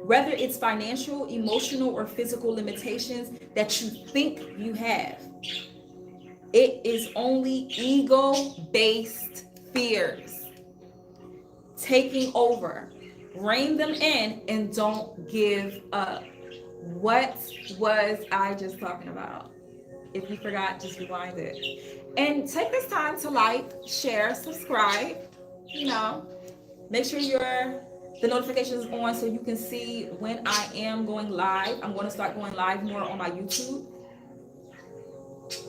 whether it's financial, emotional, or physical limitations that you think you have. It is only ego-based fears taking over. Rein them in and don't give up. What was I just talking about? If you forgot, just rewind it. And take this time to like, share, subscribe. Make sure the notifications on so you can see when I am going live. I'm going to start going live more on my YouTube,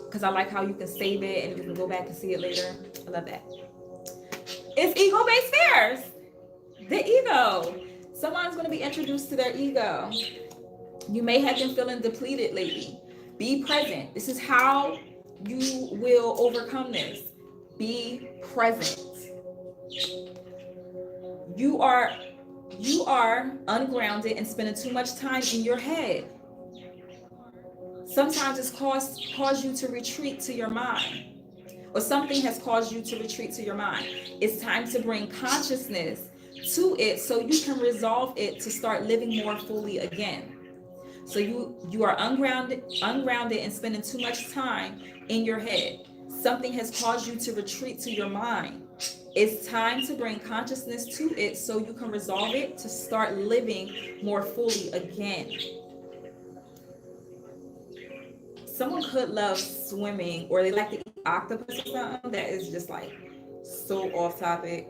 because I like how you can save it and you can go back and see it later. I love that. It's ego-based fears. The ego. Someone's going to be introduced to their ego. You may have been feeling depleted lately. Be present. This is how you will overcome this. Be present. You are ungrounded and spending too much time in your head. Sometimes it's caused you to retreat to your mind, or something has caused you to retreat to your mind. It's time to bring consciousness to it so you can resolve it to start living more fully again. So you are ungrounded and spending too much time in your head. Something has caused you to retreat to your mind. It's time to bring consciousness to it so you can resolve it to start living more fully again. Someone could love swimming, or they like to eat octopus or something. That is just like so off topic.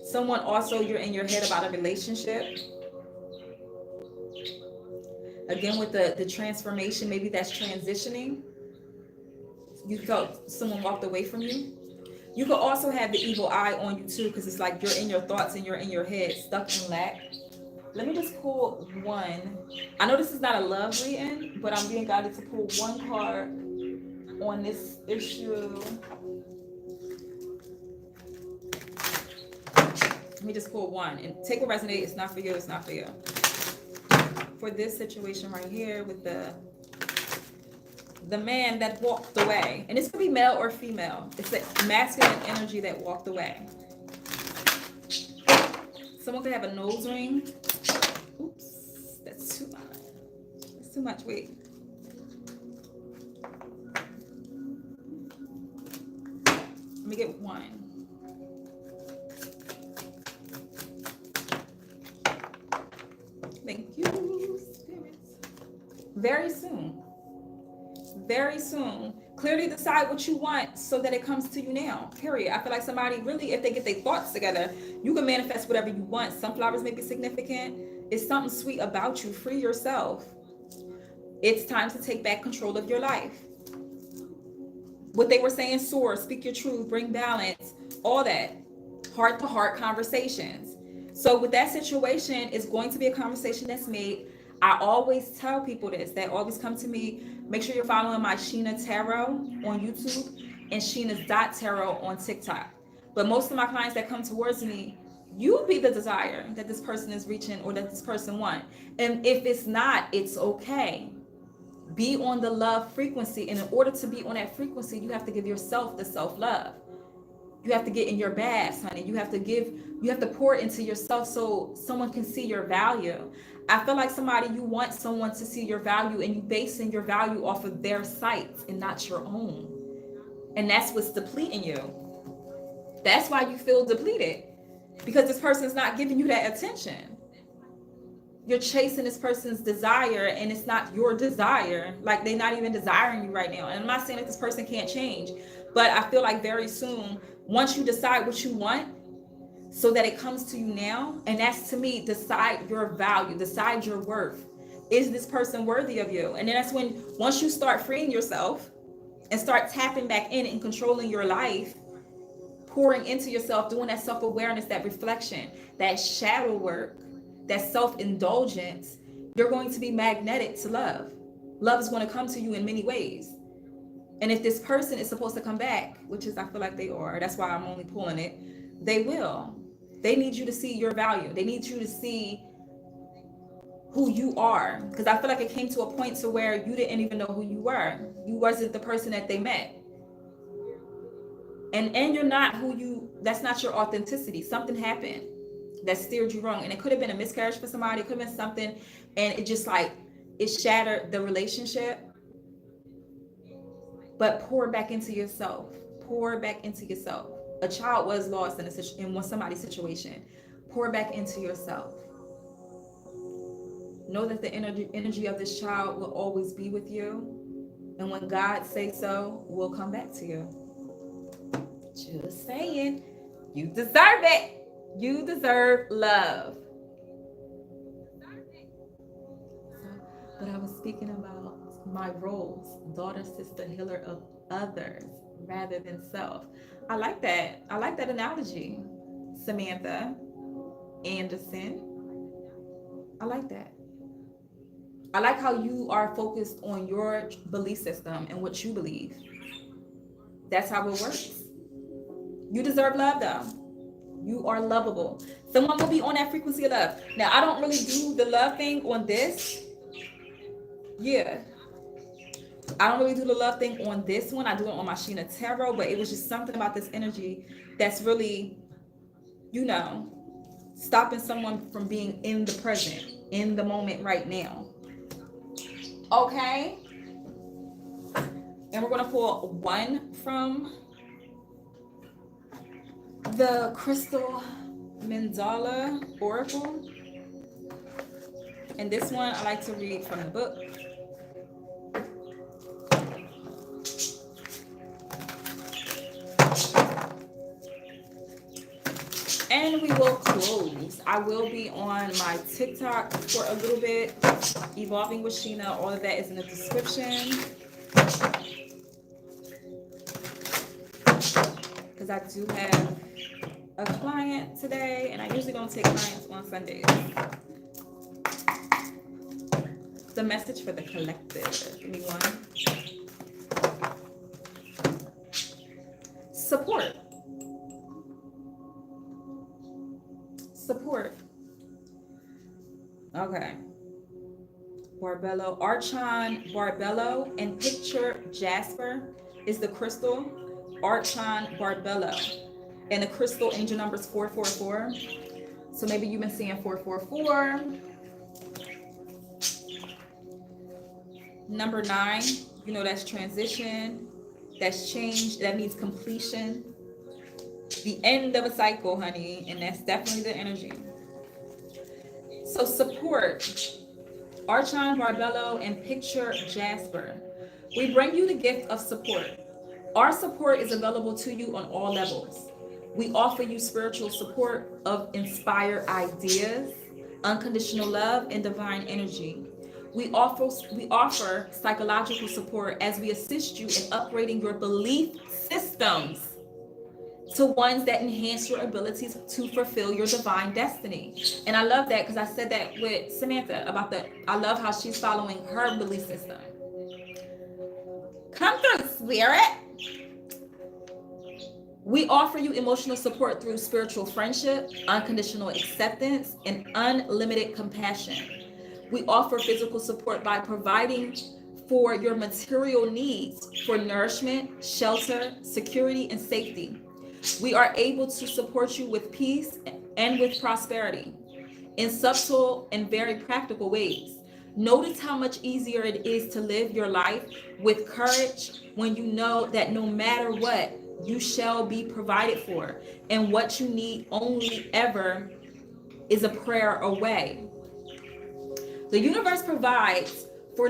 Someone also, you're in your head about a relationship. Again, with the transformation, maybe that's transitioning. You felt someone walked away from you. You could also have the evil eye on you too, because it's like you're in your thoughts and you're in your head, stuck in lack. Let me just pull one. I know this is not a love reading, but I'm being guided to pull one card on this issue. Let me just pull one and take what resonates. It's not for you. It's not for you. For this situation right here with the man that walked away, and this could be male or female. It's the masculine energy that walked away. Someone could have a nose ring. Oops, that's too much. That's too much. Wait. me get one. Thank you, spirits. Very soon. Very soon. Clearly decide what you want so that it comes to you now. Period. I feel like somebody really, if they get their thoughts together, you can manifest whatever you want. Sunflowers may be significant. It's something sweet about you. Free yourself. It's time to take back control of your life. What they were saying, soar, speak your truth, bring balance, all that. Heart to heart conversations. So with that situation, it's going to be a conversation that's made. I always tell people this, that always come to me. Make sure you're following my Sheena Tarot on YouTube and Sheena's Tarot on TikTok. But most of my clients that come towards me, you be the desire that this person is reaching or that this person wants. And if it's not, it's okay. Be on the love frequency. And in order to be on that frequency, you have to give yourself the self-love. You have to get in your baths, honey. You have to pour into yourself so someone can see your value. I feel like you want someone to see your value, and you basing your value off of their sights and not your own. And that's what's depleting you. That's why you feel depleted, because this person's not giving you that attention. You're chasing this person's desire, and it's not your desire. Like, they're not even desiring you right now. And I'm not saying that this person can't change, but I feel like very soon, once you decide what you want so that it comes to you now, and that's, to me, decide your value, decide your worth. Is this person worthy of you? And then that's when, once you start freeing yourself and start tapping back in and controlling your life, pouring into yourself, doing that self-awareness, that reflection, that shadow work, that self-indulgence, you're going to be magnetic to love. Love is going to come to you in many ways. And if this person is supposed to come back, which is, I feel like they are, that's why I'm only pulling it, they will. They need you to see your value. They need you to see who you are. Because I feel like it came to a point to where you didn't even know who you were. You wasn't the person that they met. And you're not that's not your authenticity. Something happened that steered you wrong. And it could have been a miscarriage for somebody. It could have been something, and it just it shattered the relationship. But pour back into yourself. Pour back into yourself. A child was lost in somebody's situation. Pour back into yourself. Know that the energy of this child will always be with you. And when God says so, we'll come back to you. Just saying. You deserve it. You deserve love. But I was speaking about my roles, daughter, sister, healer of others rather than self. I like that. I like that analogy, Samantha Anderson. I like that. I like how you are focused on your belief system and what you believe. That's how it works. You deserve love, though. You are lovable. Someone will be on that frequency of love. Now, I don't really do the love thing on this. Yeah. I don't really do the love thing on this one. I do it on my Sheena Tarot, but it was just something about this energy that's really, stopping someone from being in the present, in the moment right now. Okay? And we're going to pull one from the Crystal Mandala Oracle. And this one I like to read from the book. And we will close. I will be on my TikTok for a little bit. Evolving with Sheena. All of that is in the description. Because I do have a client today, and I usually don't take clients on Sundays. The message for the collective. Give me one. Support. Okay. Barbello, Archon Barbello, and picture Jasper is the crystal. Archon Barbello, and the crystal angel number is 444. So maybe you've been seeing 444. Number 9, that's transition, that's change, that means completion. The end of a cycle, honey, and that's definitely the energy. So support, Archon Barbello and Picture Jasper. We bring you the gift of support. Our support is available to you on all levels. We offer you spiritual support of inspired ideas, unconditional love, and divine energy. We offer psychological support as we assist you in upgrading your belief systems to ones that enhance your abilities to fulfill your divine destiny. And I love that because I said that with Samantha about I love how she's following her belief system. Come through, spirit. We offer you emotional support through spiritual friendship, unconditional acceptance, and unlimited compassion. We offer physical support by providing for your material needs for nourishment, shelter, security, and safety. We are able to support you with peace and with prosperity in subtle and very practical ways. Notice how much easier it is to live your life with courage when you know that no matter what, you shall be provided for, and what you need only ever is a prayer away. The universe provides for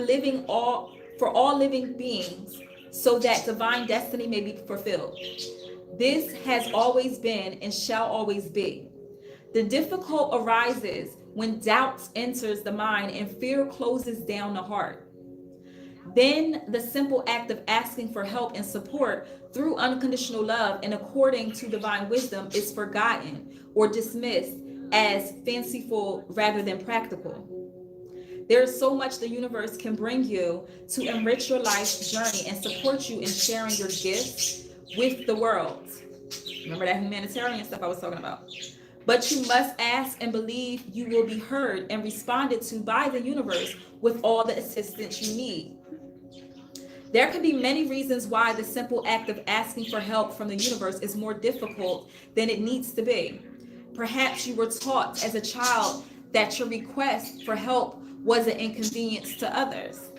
all living beings so that divine destiny may be fulfilled. This has always been and shall always be. The difficult arises when doubt enters the mind and fear closes down the heart. Then the simple act of asking for help and support through unconditional love and according to divine wisdom is forgotten or dismissed as fanciful rather than practical. There is so much the universe can bring you to enrich your life's journey and support you in sharing your gifts with the world. Remember that humanitarian stuff I was talking about. But you must ask and believe you will be heard and responded to by the universe with all the assistance you need. There could be many reasons why the simple act of asking for help from the universe is more difficult than it needs to be. Perhaps you were taught as a child that your request for help was an inconvenience to others.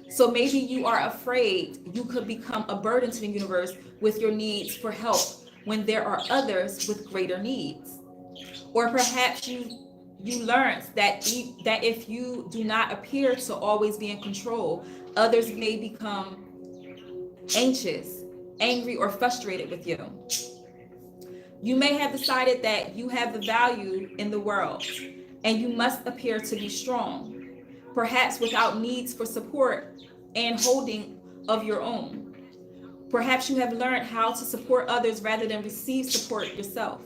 So maybe you are afraid you could become a burden to the universe with your needs for help when there are others with greater needs. Or perhaps you learned that if you do not appear to always be in control, others may become anxious, angry, or frustrated with you. You may have decided that you have the value in the world and you must appear to be strong, perhaps without needs for support and holding of your own. Perhaps you have learned how to support others rather than receive support yourself.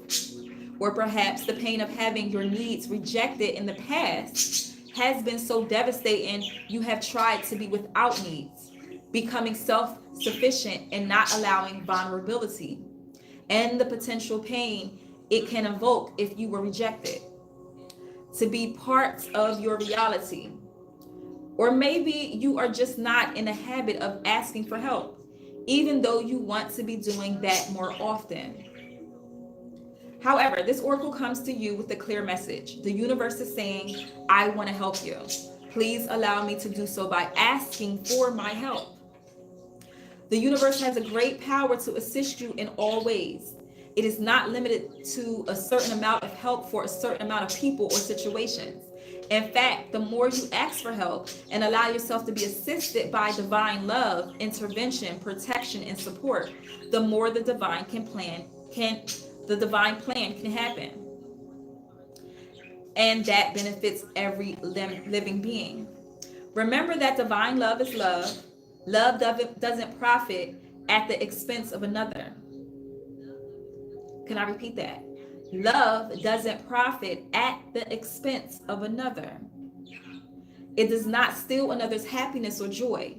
Or perhaps the pain of having your needs rejected in the past has been so devastating you have tried to be without needs, becoming self-sufficient and not allowing vulnerability and the potential pain it can evoke if you were rejected to be part of your reality. Or maybe you are just not in the habit of asking for help, even though you want to be doing that more often. However, this oracle comes to you with a clear message. The universe is saying, I want to help you. Please allow me to do so by asking for my help. The universe has a great power to assist you in all ways. It is not limited to a certain amount of help for a certain amount of people or situations. In fact, the more you ask for help and allow yourself to be assisted by divine love, intervention, protection, and support, the more the divine plan can happen. And that benefits every living being. Remember that divine love is love. Love doesn't profit at the expense of another. Can I repeat that? Love doesn't profit at the expense of another. It does not steal another's happiness or joy.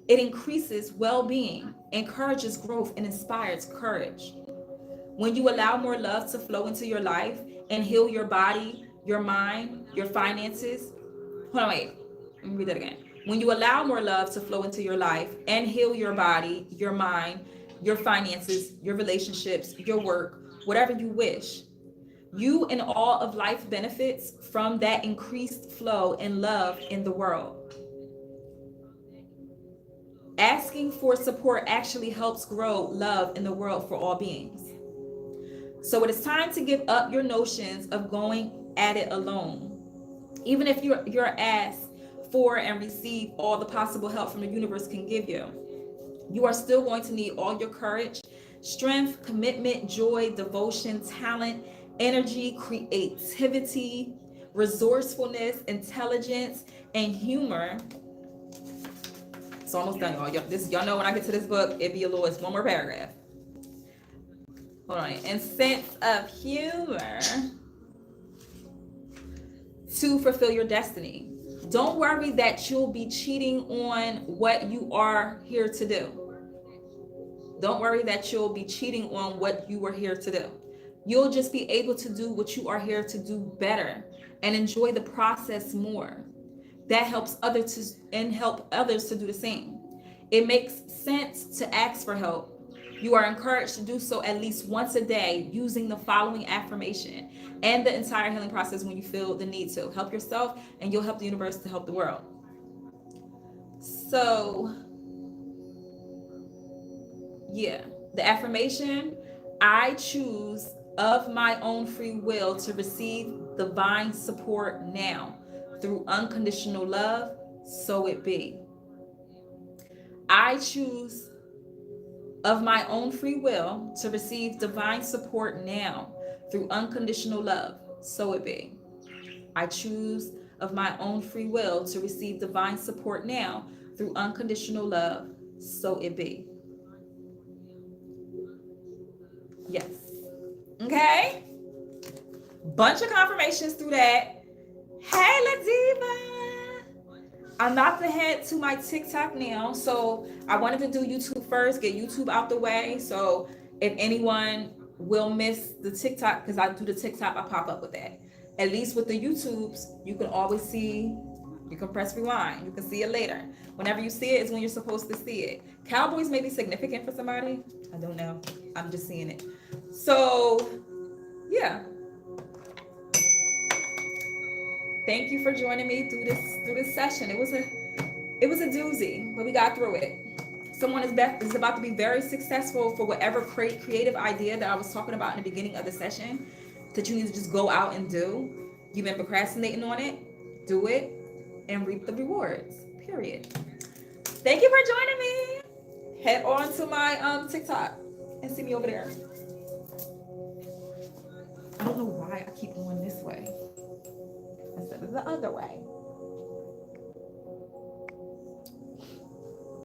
It increases well-being, encourages growth, and inspires courage. When you allow more love to flow into your life and heal your body, your mind, your finances. Hold on, wait. Let me read that again. When you allow more love to flow into your life and heal your body, your mind, your finances, your relationships, your work, whatever you wish, you and all of life benefits from that increased flow and love in the world. Asking for support actually helps grow love in the world for all beings. So it is time to give up your notions of going at it alone. Even if you're asked for and receive all the possible help from the universe can give you, you are still going to need all your courage, strength, commitment, joy, devotion, talent, energy, creativity, resourcefulness, intelligence, and humor. It's almost done, y'all. Y'all know when I get to this book, it be a little, it's one more paragraph. Hold on. And sense of humor to fulfill your destiny. Don't worry that you'll be cheating on what you are here to do. Don't worry that you'll be cheating on what you are here to do. You'll just be able to do what you are here to do better and enjoy the process more. That helps others and help others to do the same. It makes sense to ask for help. You are encouraged to do so at least once a day using the following affirmation and the entire healing process when you feel the need to. Help yourself and you'll help the universe to help the world. So, yeah, the affirmation, I choose of my own free will to receive divine support now through unconditional love, so it be. I choose of my own free will to receive divine support now through unconditional love, so it be. I choose of my own free will to receive divine support now through unconditional love, so it be. Yes. Okay? Bunch of confirmations through that. Hey, Ladiva! I'm about to head to my TikTok now. So I wanted to do YouTube first, get YouTube out the way. So if anyone will miss the TikTok, because I do the TikTok, I pop up with that. At least with the YouTubes, you can always see, you can press rewind. You can see it later. Whenever you see it is when you're supposed to see it. Cowboys may be significant for somebody. I don't know. I'm just seeing it. So, yeah. Thank you for joining me through this session. It was a doozy, but we got through it. Someone is about to be very successful for whatever creative idea that I was talking about in the beginning of the session that you need to just go out and do. You've been procrastinating on it. Do it and reap the rewards. Period. Thank you for joining me. Head on to my TikTok and see me over there. I don't know why I keep going this way instead of the other way.